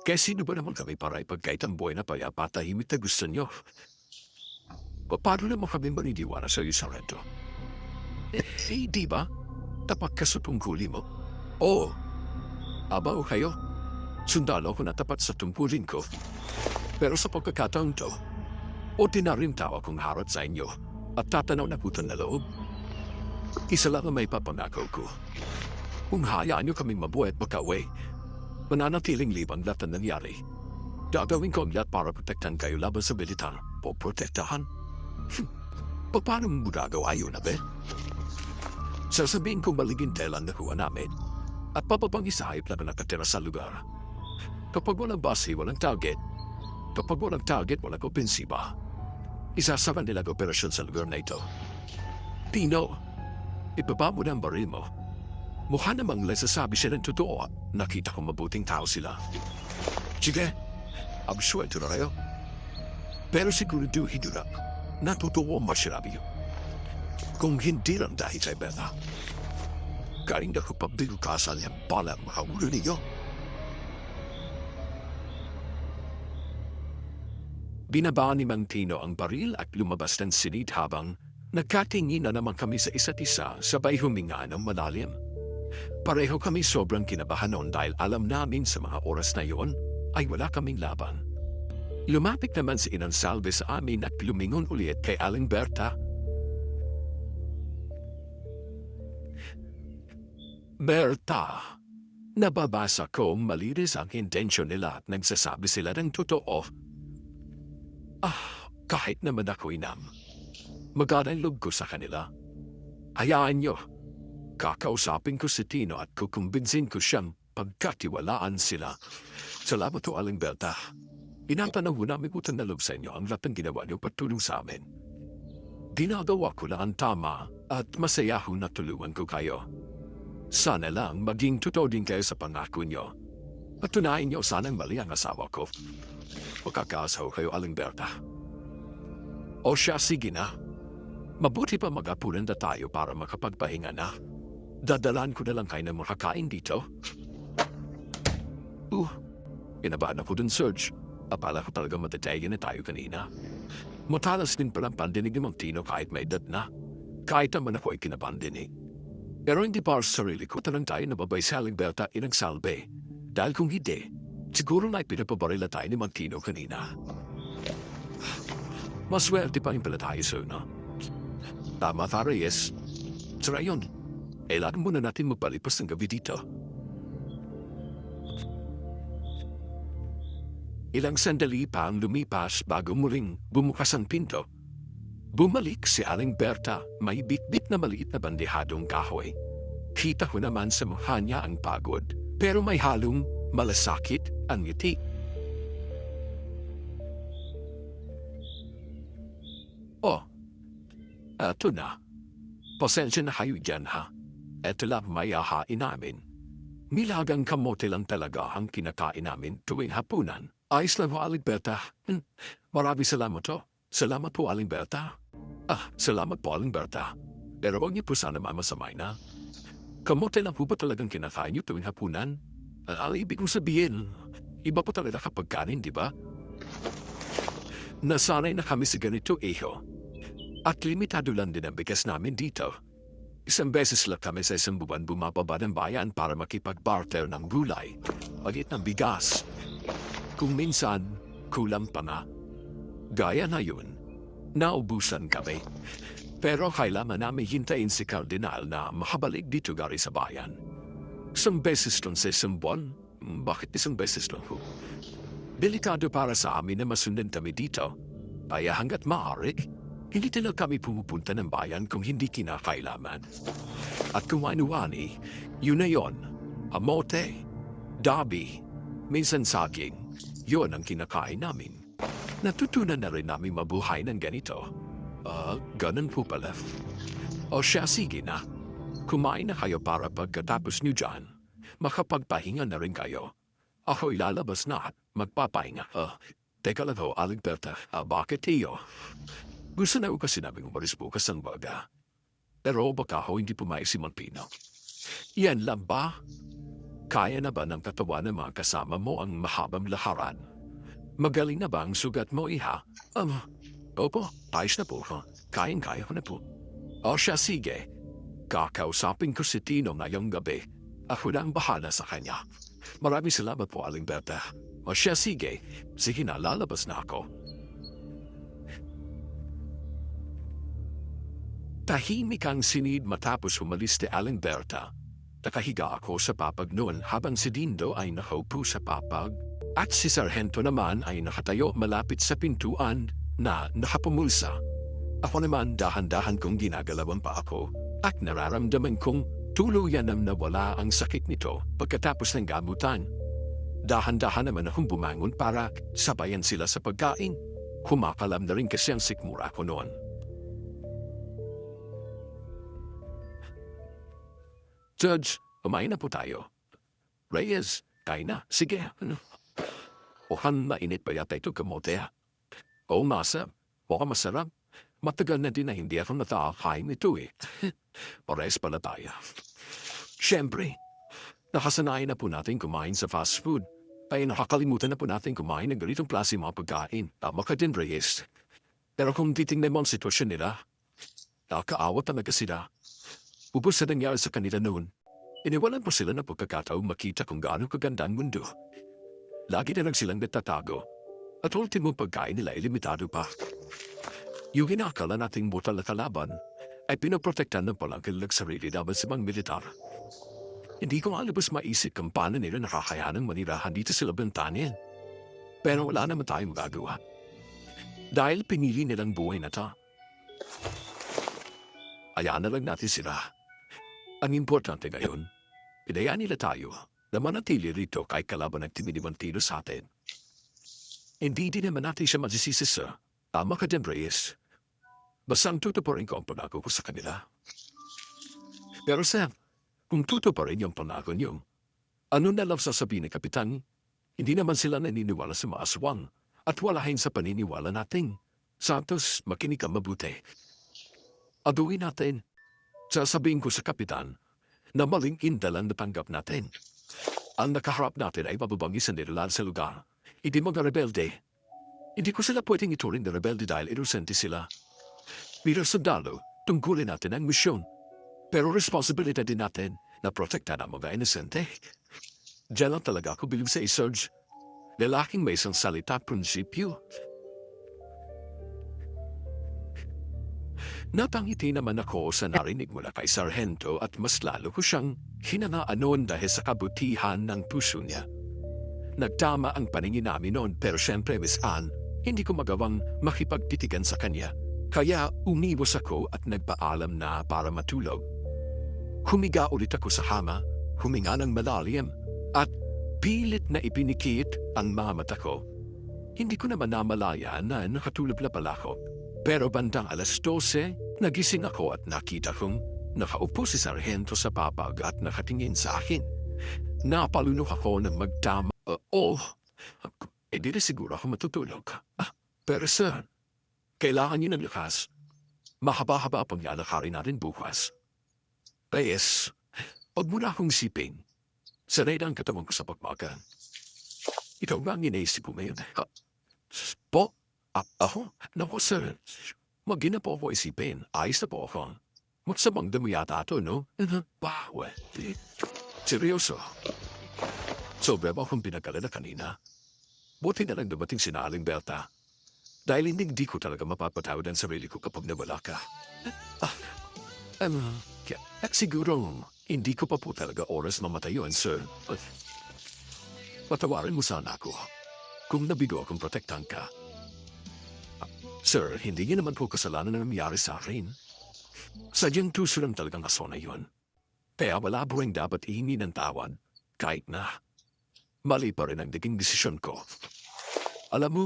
Kaya sino ba naman kami para ipagkait ang buhay na payapa at tahimik na gusto nyo? Paano naman kami maniniwala sa iyo, Sarento? Di ba? Tapat ka sa tungkulin mo? Oo. Abaw kayo. Sundalo ko na tapat sa tungkulin ko. Pero sa pagkakataon to, ordinaryong tao akong harap sa inyo. at tatanaw na putan na loob. Isa lang ang may papangako ko. Kung hayaan niyo kaming mabuhay at makauwi, mananatiling libang lahat ang nangyari. Gagawin ko ang lahat para protektahan kayo laban sa militar. Poprotektahan? Paano mo gagawa yun, abe? Sasabihin kong maligintela ang nakuha namin at papapang isahip na nakatira sa lugar. Kapag walang base, walang target. Kapag walang target, walang opensiba. Isasara nila ang operasyon sa lugar na ito. Tino, ibaba mo na ang baril mo. Mukha namang nasasabi siya ng totoo. Nakita ko mabuting tao sila. Sige, absuelto na kayo. Pero siguraduhin nyo na totoo ang masirabi yun. Kung hindi lang dahil kay Bella, karing na kupabigo ka sa niyang balang makaulo ninyo. Binabaan ni Mang Tino ang baril at lumabas ng sinid habang nagkatingin na naman kami sa isa't isa sabay huminga ng malalim. Pareho kami sobrang kinabahan noon dahil alam namin sa mga oras na yon ay wala kaming laban. Lumapit naman si Inang Salve sa amin at lumingon ulit kay Aling Berta. Berta, nababasa ko malinis ang intensyon nila at nagsasabi sila ng totoo. Kahit naman ako inam, magandang loob ko sa kanila. Hayaan nyo, kakausapin ko si Tino at kukumbinsin ko siyang pagkatiwalaan sila. Salamat to, Aling Berta. Inatanaw namin utang na loob sa inyo ang lahat ng ginawa niyo patulong sa amin. Ginagawa ko lang ang tama at masaya ho na tulungan ko kayo. Sana lang maging totoo din kayo sa pangako niyo. At tunayin niyo sanang mali ang asawa ko. Magkakaasaw kayo, Aling Berta. O siya, sige na. Mabuti pa mag-apunan na tayo para makapagpahinga na. Dadalan ko na lang kayo ng makakain dito. Inabahan ako dun, Serge. Apala ko talaga matatayin na tayo kanina. Matalas din palang pandinig ni Mang Tino kahit may edad na. Kahit naman ako ay kinapandinig. Pero hindi para sa sarili ko talang tayo nababay sa Aling Berta Inang Salve. Dahil kung hindi, siguro na ipinapabarila tayo ni Mang Tino kanina. Maswerte pa rin pala tayo, sir, no? Tama, Reyes. Sara yun. Kailangan muna natin magpalipas ng gabi dito. Ilang sandali pa ang lumipas bago muling bumukas ang pinto. Bumalik si Aling Berta, may bitbit na maliit na bandehadong kahoy. Kita ko naman sa mukha niya ang pagod, pero may halong malasakit ang ngiti. Eto na. Pasensya na kayo dyan, ha? Eto lang may ahain namin. Milagang kamote lang talaga ang kinakain namin tuwing hapunan. Ayos lang po, Aling Berta. Maraming salamat po. Salamat po, Aling Berta. Salamat po, Aling Berta. Pero huwag niyo po sana mamasamay na. Kamote lang po ba talagang kinakain niyo tuwing hapunan? Ibig kong sabihin, iba po talaga kapag kanin, di ba? Nasanay na kami sa ganito, iho. At limitado lang din ang bigas namin dito. Isang beses lang kami sa isang buwan bumababa ng bayan para makipag-barter ng gulay, pagit ng bigas. Kung minsan, kulang pa nga. Gaya na yun, naubusan kami. Pero kailangan namin hintayin si Kardinal na makabalik dito gari sa bayan. Isang beses lang sa isang buwan? Bakit isang beses lang ho? Delikado para sa amin na masundan kami dito. Kaya hanggat maaari, hindi talaga kami pumupunta ng bayan kung hindi kinakailangan. At kung ano-ani, yun na yun. Hamote, dabi, minsan saging, yun ang kinakain namin. Natutunan na rin namin mabuhay ng ganito. Ganun po pala. O siya, sige na. Kumain na kayo para pagkatapos nyo dyan, makapagpahinga na rin kayo. Ako'y lalabas na at magpapahinga. Teka lang ho, Aling Berta. Bakit iyo? Gusto na ko kasi namin umalis bukas ng baga. Pero baka ho hindi pumayag si Manpino. Yan lang ba? Kaya na ba ng katawan ng mga kasama mo ang mahabang laharan? Magaling na ba ang sugat mo, iha? Opo, ayos na po. Kayang-kaya ko na po. O siya, sige. Kakausapin ko si Tino ngayong gabi. Ako na ang bahala sa kanya. Maraming salamat po, Aling Berta. O siya, sige. Sige na, lalabas na ako. Tahimik ang sinid matapos umalis ni Aling Berta. Nakahiga ako sa papag noon habang si Dindo ay nakaupo sa papag at si Sargento naman ay nakatayo malapit sa pintuan na nakapumulsa. Ako naman dahan-dahan kong ginagalawan pa ako at nararamdaman kong tuluyan na nawala ang sakit nito pagkatapos ng gamutan. Dahan-dahan naman akong bumangon para sabayan sila sa pagkain. Kumakalam na rin kasi ang sikmura ko noon. Judge, kumain na po tayo. Reyes, kain na. Sige. Mukhang mainit pa yata ito kamote. Oo, masa. Mukhang masarap. Matagal na din na hindi ako natakain ito eh. Pares pala tayo. Siyempre, nakasanayan na po natin kumain sa fast food. Ay nakakalimutan na po natin kumain ng ganitong klase mga pagkain. Tama ka din, Reyes. Pero kung titingnan mo ang sitwasyon nila, nakakaawa talaga sila. Ubus sa nangyari sa kanila noon, iniwalan po sila ng pagkakataong makita kung gaano kaganda ang mundo. Lagi na lang silang natatago at ultimo pagkain nila ay limitado pa. Yung inakala nating butal na kalaban ay pinoprotektan ng palang kanilang sarili laban sa mga militar. Hindi ko alabas maisip kung paano nila nakakayanang manirahan dito sa Labantanin. Pero wala naman tayong magagawa. Dahil pinili nilang buhay na ta. Hayaan na lang natin sila. Ang importante ngayon, pinayaan nila tayo na manatili rito kahit kalaban ng timiniwang tilo sa atin. Hindi din naman natin siya masisisi, sir. Tama ka din, Reyes. Basang tutuparin ko ang pangako ko sa kanila. Pero, sir, kung tutuparin yung pangako niyo, ano na lang sasabihin ng kapitan? Hindi naman sila naniniwala sa mga aswang at walahin sa paniniwala natin. Santos, makinig ka mabuti. Aduin natin. Sasabihin ko sa kapitan na maling indalan na tanggap natin. Ang nakaharap natin ay mababanggi sa nilalaan sa lugar. Hindi mga rebelde. Hindi ko sila pwedeng ituring na rebelde dahil inosente sila. Bilang sundalo, tungkulin natin ang misyon. Pero responsibility din natin na protektahan ang mga inosente. Diyan lang talaga ako bilib sa Sarge. Lalaking may isang salita at prinsipyo. Napangiti naman ako sa narinig mula kay Sargento at mas lalo ko siyang hinangaan noon dahil sa kabutihan ng puso niya. Nagtama ang paningin namin noon pero syempre, Miss Anne, hindi ko magawang makipagtitigan sa kanya. Kaya umiwas ako at nagpaalam na para matulog. Humiga ulit ako sa hama, huminga ng malalim at pilit na ipinikit ang mga mata ko. Hindi ko naman namalaya na nakatulog na pala ako. Pero bandang 12:00, nagising ako at nakita kong nakaupo si Sargento sa papag at nakatingin sa akin. Napalunok ako na magtama. Di na siguro ako matutulog. Pero sir, kailangan niyo ng lakas. Mahaba-haba pang lalakarin natin bukas. Reyes, huwag mo na akong isipin. Sanay na ang katawan ko sa pagmakan. Ikaw nga ang iniisip ko ngayon. Po? Ako? Naku, sir. Mag na po ako isipin. Ayos na po ako. Matsamang damo yata ito, no? Wow, seryoso. Sobra ba akong pinagkalala kanina? Buti na lang dumating si Aling Berta. Dahil hindi ko talaga mapapatawad ang sarili ko kapag nawala ka. Siguro, hindi ko pa po talaga oras mamatay yun, sir. Patawarin mo sana ako kung nabigo akong protektahan ka. Sir, hindi niya naman po kasalanan na nangyari sa akin. Sadyang tuso lang talagang aso na yun. Kaya wala po rin dapat ihingi ng tawad. Kahit na, mali pa rin ang naging desisyon ko. Alam mo,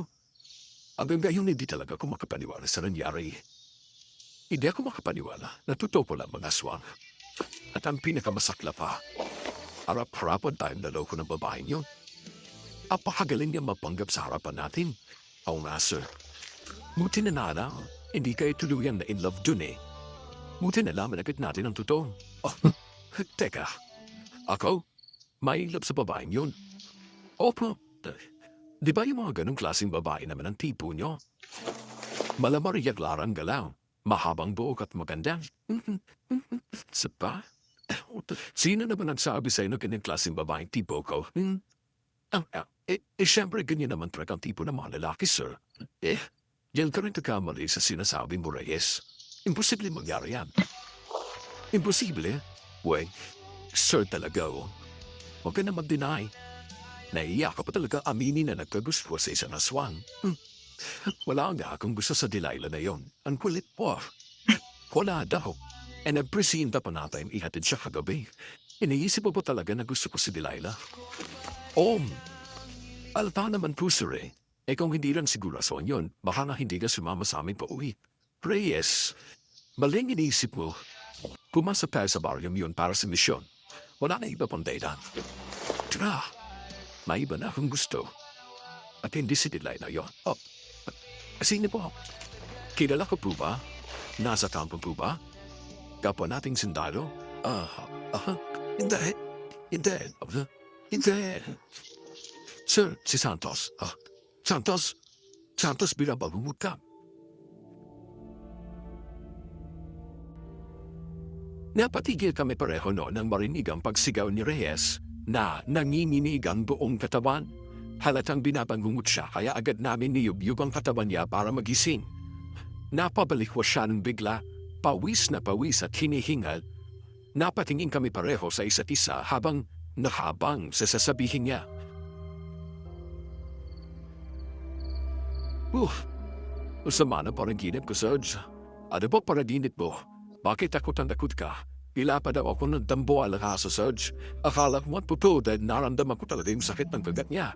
hanggang ngayon hindi talaga ako makapaniwala sa nangyari. Hindi ako makapaniwala na totoo po lang mga aswang. At ang pinakamasakla pa, harap-harapan tayong naloko ng babaeng yun. Apakagaling niya mapanggap sa harapan natin. Oo nga, sir. Buti na nana, hindi kayo tuluyang na in love dun eh. Buti na laman agad natin ang totoo. Teka, ako? May love sa babaeng yun? Opo, di ba yung mga ganong klaseng babae naman ang tipo nyo? Malamariyak larang galaw, mahabang buhok at maganda. Sapa? Sino naman nagsabi sa'yo na ganyang klaseng babaeng tipo ko? Siyempre ganyan naman talaga ang tipo ng mga lalaki, sir. Yan ka rin nagkamali sa sinasabi mo, Reyes. Imposible mangyari yan. Imposible? Wey, sir talaga oh. Huwag ka na mag-deny. Naiiyak ka pa talaga aminin na nagkagusto sa isang aswang. Wala nga akong gusto sa Delilah na yon. Ang kulit po. Wala daw. E nagpresinta pa natin ihatid siya kagabi. Iniisip mo po talaga na gusto ko si Delilah? Alta naman po sir eh. Eh kung hindi lang siguro aswang yun, baka nga hindi ka sumama sa amin pa uwi. Reyes, maling iniisip mo. Pumasa tayo sa baryong yun para sa misyon. Wala na iba pang dahilan. Tara, may iba na akong gusto. At hindi si Delilah yun. Sino po? Kilala ko po ba? Nasa kampo po ba? Kapwa nating sundalo? Hindi. Hindi. Sir, si Santos. Santos, binabalumot ka. Napatigil kami pareho noon nang marinig ang pagsigaw ni Reyes na nanginginig ang buong katawan. Halatang binabangungot siya kaya agad namin niyubyug ang katawan niya para magising. Napabalikwa siya ng bigla, pawis na pawis at hinihingal. Napatingin kami pareho sa isa't isa habang nahabang sa sasabihin niya. Usama na parang ginip ko, Sarge. Ano ba paraginip mo? Bakit takot ka? Ila pa daw ako ng dambo alaka sa Sarge. Akala ko matputo dahil naramdaman ko talaga yung sakit ng kagat niya.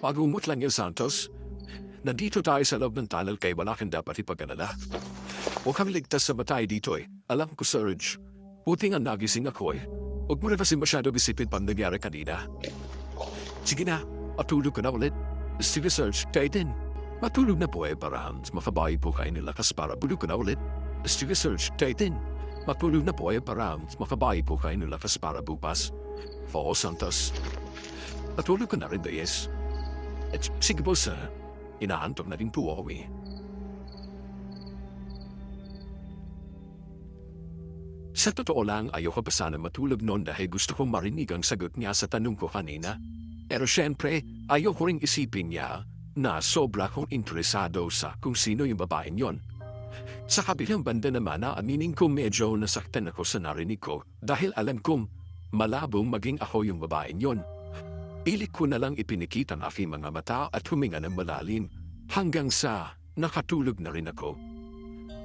Pagumot lang yung Santos. Nandito tayo sa loob ng tunnel kay wala kang dapat ipag-alala. Huwag kang ligtas sa matay dito eh. Alam ko, Sarge. Buti nga nagising ako eh. Huwag mo na kasi masyado isipin pang nangyari kanina. Sige na, matulog ka na ulit. Sige, Sarge, tayo din. Matulog na po eh para makabayi po kayo nilakas para bulog ka na ulit. Sige, Sarge, tayo din. Matulog na po eh para makabayi po kayo nilakas para bukas. Oo, Santos. Matulog ka na rin, Reyes. Sige po, sir. Inaantok na rin po ako eh. Sa totoo lang, ayoko pa sana matulog noon dahil gusto kong marinig ang sagot niya sa tanong ko kanina. Pero syempre, ayoko ring isipin niya na sobra kong interesado sa kung sino yung babaeng yon. Sa kabilang banda naman aminin ko medyo nasaktan ako sa narinig ko dahil alam kong malabong maging ako yung babaeng yon. Pilit ko na lang ipinikit ang aking mga mata at huminga ng malalim hanggang sa nakatulog na rin ako.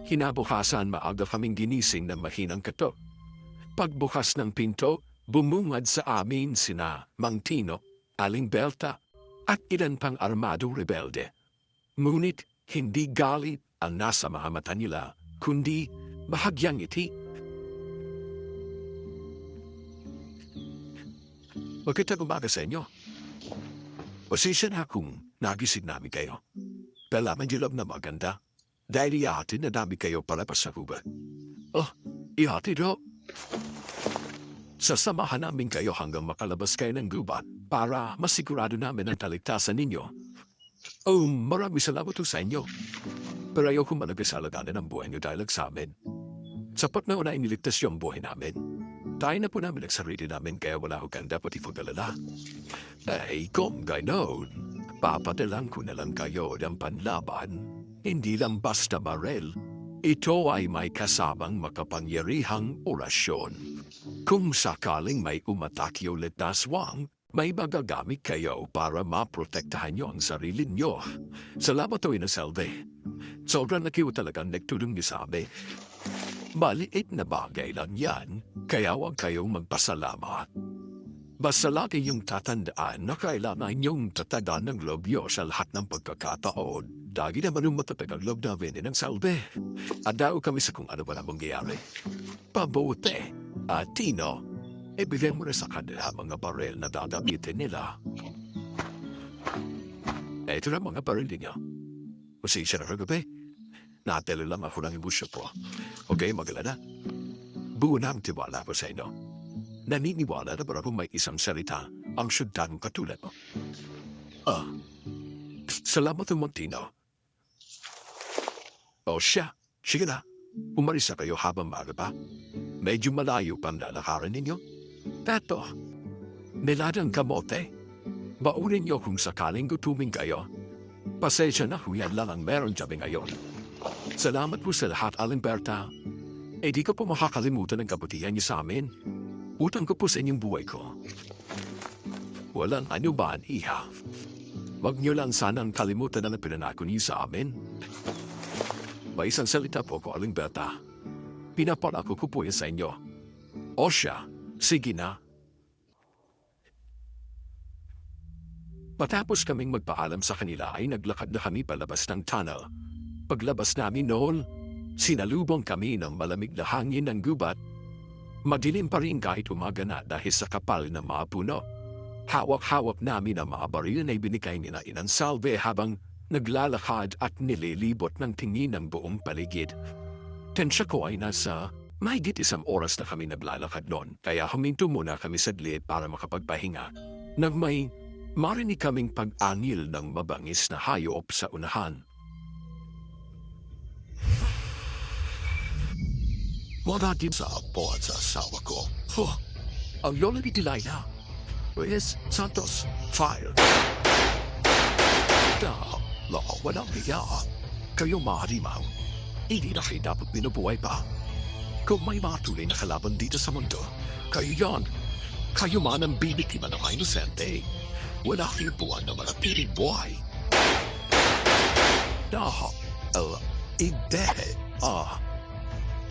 Hinabukasan maaga kaming ginising ng mahinang katok. Pagbukas ng pinto, bumungad sa amin sina Mang Tino, Aling Belta, at ilan pang armado rebelde. Ngunit hindi galit ang nasa mga mata nila, kundi bahagyang ngiti. Magandang umaga sa inyo. Pasensya na kung nagising namin kayo. Palaman niyo lang na maganda. Dahil ihatid na namin kayo para pa sa Cuba. Ihatid ho. Sasamahan namin kayo hanggang makalabas kayo ng gubat para masigurado namin ang taligtasan ninyo. Maraming salamat sa inyo. Pero ayoko managkasalaganan ang buhay niyo dahil sa amin. Sapat na una iniligtas yung buhay namin. Tayo na po namin ang sarili namin kaya wala ko kang dapat ipag-alala. Kung gano'n, papadalang ko na lang kayo ng panlaban. Hindi lang basta barel. Ito ay may kasamang makapangyarihang orasyon. Kung sakaling may umatake ulit na aswang, may magagamit kayo para maprotektahan nyo ang sarili nyo. Salamat o inasalve. Sobrang nakiw talagang nagtulong niyo sa amin. Maliit na bagay lang yan, kaya huwag kayong magpasalamat. Basta lagi yung tatandaan na kailangan yung tatagan ng loob nyo sa lahat ng pagkakataon. Lagi naman yung matatag ang loob namin ng salve. At daw kami sa kung ano ba na mangyayari. Pabuti. Tino, ibigay mo na sa kanila mga baril na dadamitin nila. Ito na mga baril ninyo. Pasensya na kagabi. Natali lang ako ng ibusya po. Okay, magalala. Buo na ang tiwala ko sa inyo. Naniniwala na para may isang salita ang syudang katulad mo. Salamat ang Montino. Siya. Sige na. Umalis na kayo habang maaga pa. Medyo malayo pang lalakaran ninyo. Tato, niladang kamote. Baunin niyo kung sakaling gutuming kayo. Pasensya na huyan lang ang meron dyan ngayon. Salamat po sa lahat, Alimberta. Di ko po makakalimutan ang kabutihan niyo sa amin. Utang ko po sa inyong buhay ko. Walang anuman, iha. Wag niyo lang sanang kalimutan na pinanako niyo sa amin. May isang salita po ko, Alimberta. Pinapalako ko po yan sa inyo. O siya, sige na. Matapos kaming magpaalam sa kanila ay naglakad na kami palabas ng tunnel. Paglabas namin noon, sinalubong kami ng malamig na hangin ng gubat. Madilim pa rin kahit umaga na dahil sa kapal ng mga puno. Hawak-hawak namin ang mga baril na ibinigay ni na Inang Salve habang naglalakad at nililibot ng tingin ng buong paligid. Tensya ko ay nasa mahigit 1 oras na kami naglalakad noon, kaya huminto muna kami saglit para makapagpahinga. Nang may marinig kaming pag-angil ng mabangis na hayop sa unahan. Wala din sa apo at sa asawa ko. Ang lola ni Delilah. Reyes Santos, fire. Walang hiya. Kayo maharimaw. Hindi na kayo dapat binubuhay pa. Kung may mga tunay na kalaban dito sa mundo, kayo yan. Kayo man ang bibiktima ng mga inosente. Wala kayong buwan na manatiling buhay.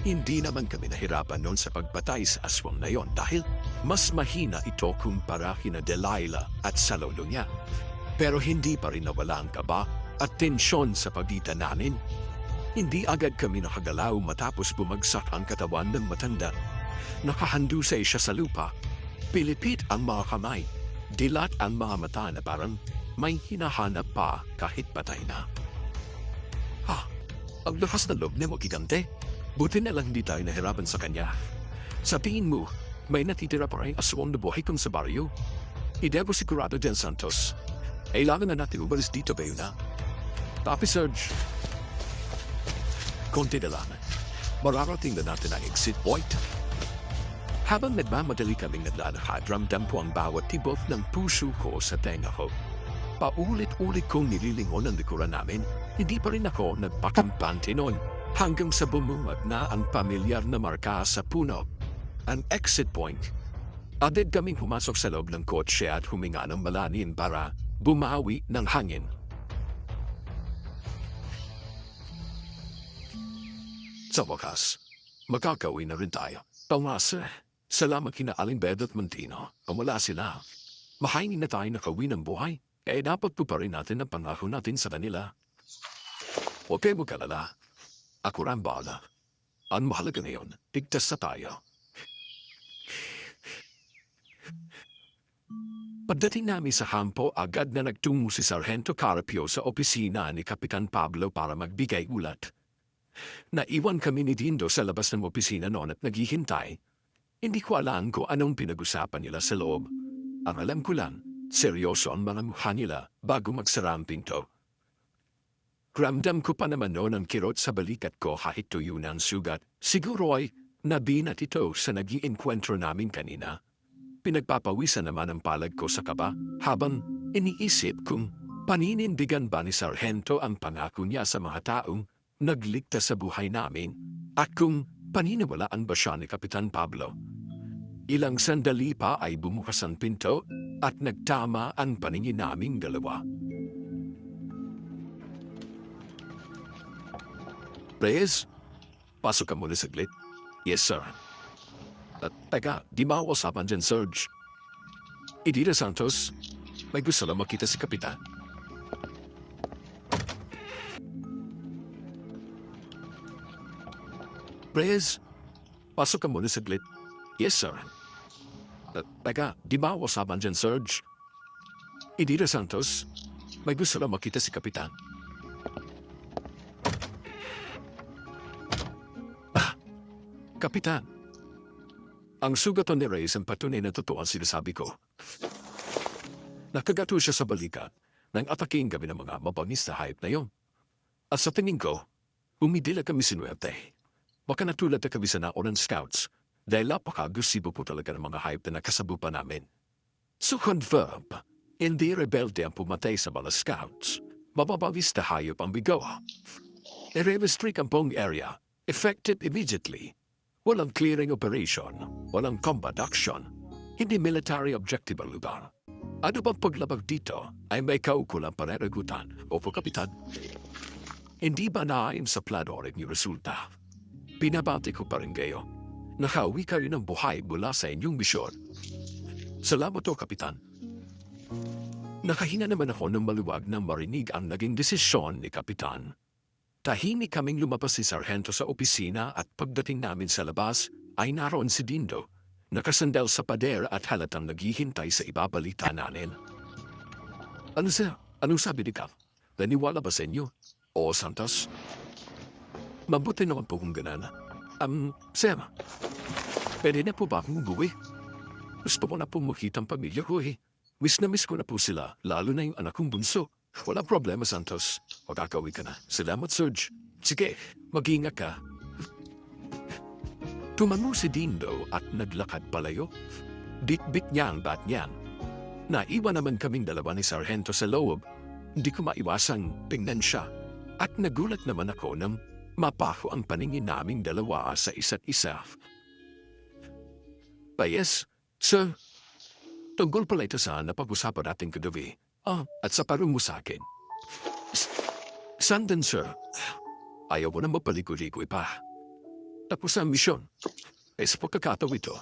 Hindi naman kami nahirapan noon sa pagpatay sa aswang na yon dahil mas mahina ito kumpara kina Delilah at sa lolo niya. Pero hindi pa rin nawala ang kaba at tensyon sa pagitan namin. Hindi agad kami nakagalaw matapos bumagsak ang katawan ng matanda. Nakahandusay siya sa lupa. Pilipit ang mga kamay. Dilat ang mga mata na parang may hinahanap pa kahit patay na. Ang lakas na loob niya mo, gigante. Buti na lang hindi tayo nahirapan sa kanya. Sa tingin mo, may natitira pa rin aswang na buhay kung sa baryo? Hindi ako sigurado din, Santos. Kailangan na natin umalis dito, Bayuna. Tapi, Serge. Konti na lang. Mararating na natin ang exit point. Habang nagmamadali kaming naglalakad, ramdam ko ang bawat tibok ng puso ko sa tenga ko. Paulit-ulit kong nililingon ang likuran namin. Hindi pa rin ako nagpakampante noon hanggang sa bumungad na ang pamilyar na marka sa puno. Ang exit point. Agad kaming pumasok sa loob ng kotse at huminga ng malalim para bumawi ng hangin. Sa wakas, makakauwi na rin tayo. Tomas, salamat kina Aling at Montino. Kung wala sila, mahaini na tayo nakauwi ng buhay. Kaya dapat po pa rin natin ang pangako natin sa kanila. Huwag kayo magkalala. Ako rin bahala. Ang mahalaga ngayon, tigtas sa tayo. Pagdating namin sa kampo, agad na nagtungo si Sargento Carpio sa opisina ni Kapitan Pablo para magbigay ulat. Naiwan kami ni Dindo sa labas ng opisina noon at naghihintay. Hindi ko alam kung anong pinag-usapan nila sa loob. Ang alam ko lang, seryoso ang mga mukha nila bago magsara ang pinto. Ramdam ko pa naman noon ang kirot sa balikat ko kahit tuyo na ang sugat. Siguro ay nabinat ito sa nag-ienkwentro namin kanina. Pinagpapawisan naman ang palad ko sa kaba habang iniisip kung paninindigan ba ni Sargento ang pangako niya sa mga taong nagligtas sa buhay namin at kung paniniwalaan ba siya ni Kapitan Pablo. Ilang sandali pa ay bumukas ang pinto at nagtama ang paningin naming dalawa. Reyes, pasok ka muna saglit. Yes, sir. Teka, di mauusapan dyan, Serge. Idira Santos, may gusto lang makita si Kapitan. Reyes, pasok ka muna saglit. Yes, sir. Teka, di mauusapan dyan, Serge. Idira Santos, may gusto lang makita si Kapitan. Kapitan, ang sugat ni Reyes ang patunay na totoo ang sinasabi ko. Nakagato siya sa balikat nang ataking kami ng mga mabangis na hayop na yon. At sa tingin ko, umidila kami sinuwerte. Baka natulad na kami sa naunang scouts dahil napaka-agresibo po talaga ng mga hayop na nakasabupa namin. So confirm, hindi rebelde ang pumatay sa mga scouts. Mababawis na hayop ang bigaw. I-restrict ang buong area. Effective immediately. Walang clearing operation. Walang combat action. Hindi military objective ang lugar. Ano bang paglabag dito ay may kaukulang paneragutan? Opo, Kapitan. Hindi ba naayon sa plano rin yung resulta? Pinabati ko pa rin kayo. Nakauwi kayo ng buhay mula sa inyong misyon. Salamat o, Kapitan. Nakahinga naman ako ng maluwag na marinig ang naging desisyon ni Kapitan. Tahimik kaming lumabas si Sargento sa opisina at pagdating namin sa labas ay naroon si Dindo. Nakasandal sa pader at halatang naghihintay sa ibabalita namin. Ano sir? Anong sabi ni Cap? Naniwala ba sa inyo? Oo, Santos. Mabuti naman po kung ganun. Sir, pwede na po ba akong umuwi? Gusto ko na po makita ang pamilya ko eh. Miss na miss ko na po sila, lalo na yung anak kong bunso. Walang problema, Santos. Magkakauwi ka na. Salamat, Serge. Sige, mag-ingat ka. Tumango si Dindo at naglakad palayo. Bitbit niya ang bat niyan. Naiwan naman kaming dalawa ni Sargento sa loob. Hindi ko maiwasang tingnan siya. At nagulat naman ako nang mapaho ang paningin naming dalawa sa isa't isa. Yes, sir. Tungkol pala ito sa napag-usapan natin kagabi. At sa parang mo sa akin. Saan din, sir? Ayaw mo na mapaligoy-ligoy pa. Tapos ang misyon. Sa pagkakataon ito,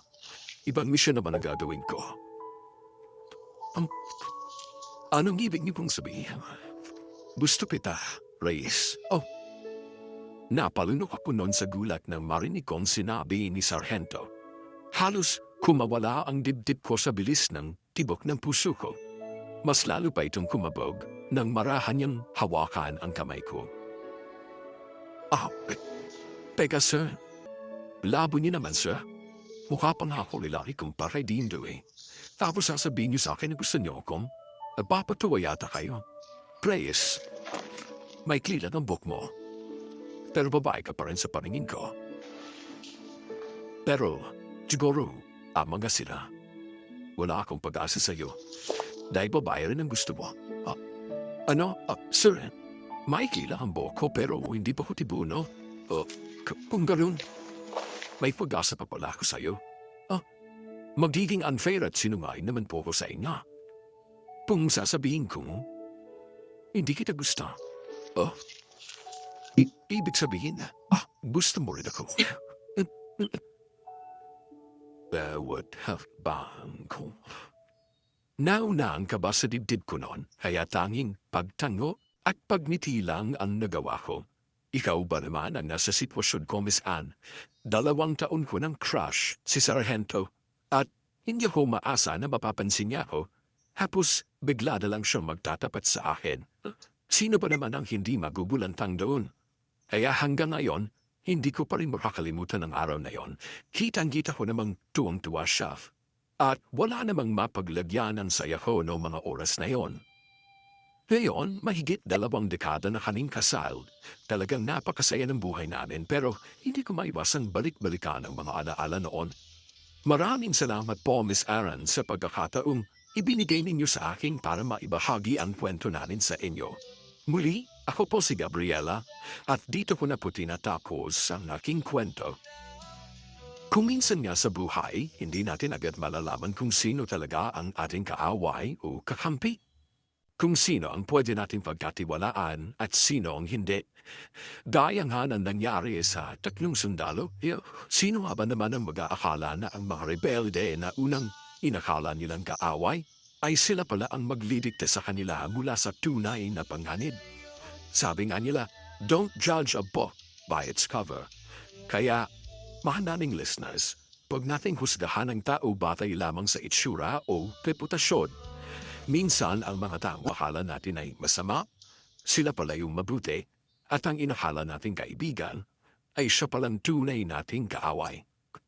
ibang misyon naman ang gagawin ko. Anong ibig niyo pong sabihin? Gusto kita, Reyes. Napalunok ako noon sa gulat nang marinig kong sinabi ni Sargento. Halos kumawala ang dibdib ko sa bilis ng tibok ng puso ko. Mas lalo pa itong kumabog nang marahan niyang hawakan ang kamay ko. Teka sir. Labo niyo naman sir. Mukha pang ako lalaki kong paray Dindo eh. Tapos sasabihin niyo sa akin na gusto niyo akong papatuwa yata kayo. Reyes, may klila ng buhok mo. Pero babae ka pa rin sa paningin ko. Pero, siguro, mga sila. Wala akong pag-asa sa'yo. Dahil babae rin ang gusto mo. Sir, may klila ang buhok ko pero hindi pa ko tibuno. Kung ganoon, may pag-asa pa pala ako sa'yo. Magiging unfair at sinungaling naman po ko sa inyo. Kung sasabihin kong, hindi kita gusto. Ibig sabihin, gusto mo rin ako. Bawat hakbang ko. Nauna ang kaba sa dibdib ko noon, kaya tanging pagtango at pagngiti lang ang nagawa ko. Ikaw ba naman ang nasa sitwasyon ko, Miss Anne? 2 taon ko ng crush si Sargento at hindi ko maasa na mapapansin niya ako. Tapos bigla na lang siyang magtatapat sa akin. Sino ba naman ang hindi magugulantang doon? Kaya hanggang ngayon, hindi ko pa rin makakalimutan ang araw na yon. Kitang-kita ko namang tuwang-tuwa siya. At wala namang mapaglagyan ng saya ko noong mga oras na yon. Ngayon, mahigit 2 dekada na kaming kasal. Talagang napakasaya ng buhay namin pero hindi ko maiwasang balik-balikan ang mga alaala noon. Maraming salamat po, Miss Aaron, sa pagkakataong ibinigay ninyo sa akin para maibahagi ang kwento namin sa inyo. Muli, ako po si Gabriela at dito ko na po tinatapos ang aking kwento. Kung minsan nga sa buhay, hindi natin agad malalaman kung sino talaga ang ating kaaway o kakampi. Kung sino ang pwede nating pagkatiwalaan at sino ang hindi. Gaya nga ng nangyari sa 3 sundalo, sino nga ba naman ang mag-aakala na ang mga rebelde na unang inakala nilang kaaway ay sila pala ang maglidikta sa kanila mula sa tunay na panganib. Sabi nga nila, don't judge a book by its cover. Kaya, mahal naming listeners, pag nating husgahan ang tao batay lamang sa itsura o reputasyon, minsan ang mga taong akala natin ay masama, sila pala yung mabuti, at ang inakala nating kaibigan ay siya palang tunay nating kaaway.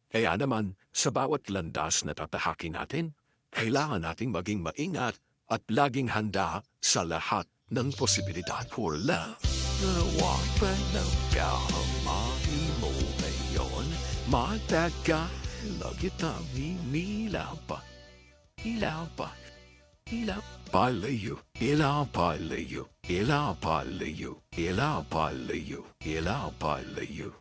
Kaya naman, sa bawat landas na tatahakin natin, kailangan nating maging maingat at laging handa sa lahat ng posibilidad for love. Nawag pa ng kamay mo ngayon, matagal, lagi tami ilaw pa. Ila palayo, ila palayo, ila palayo, ila palayo, ila palayo.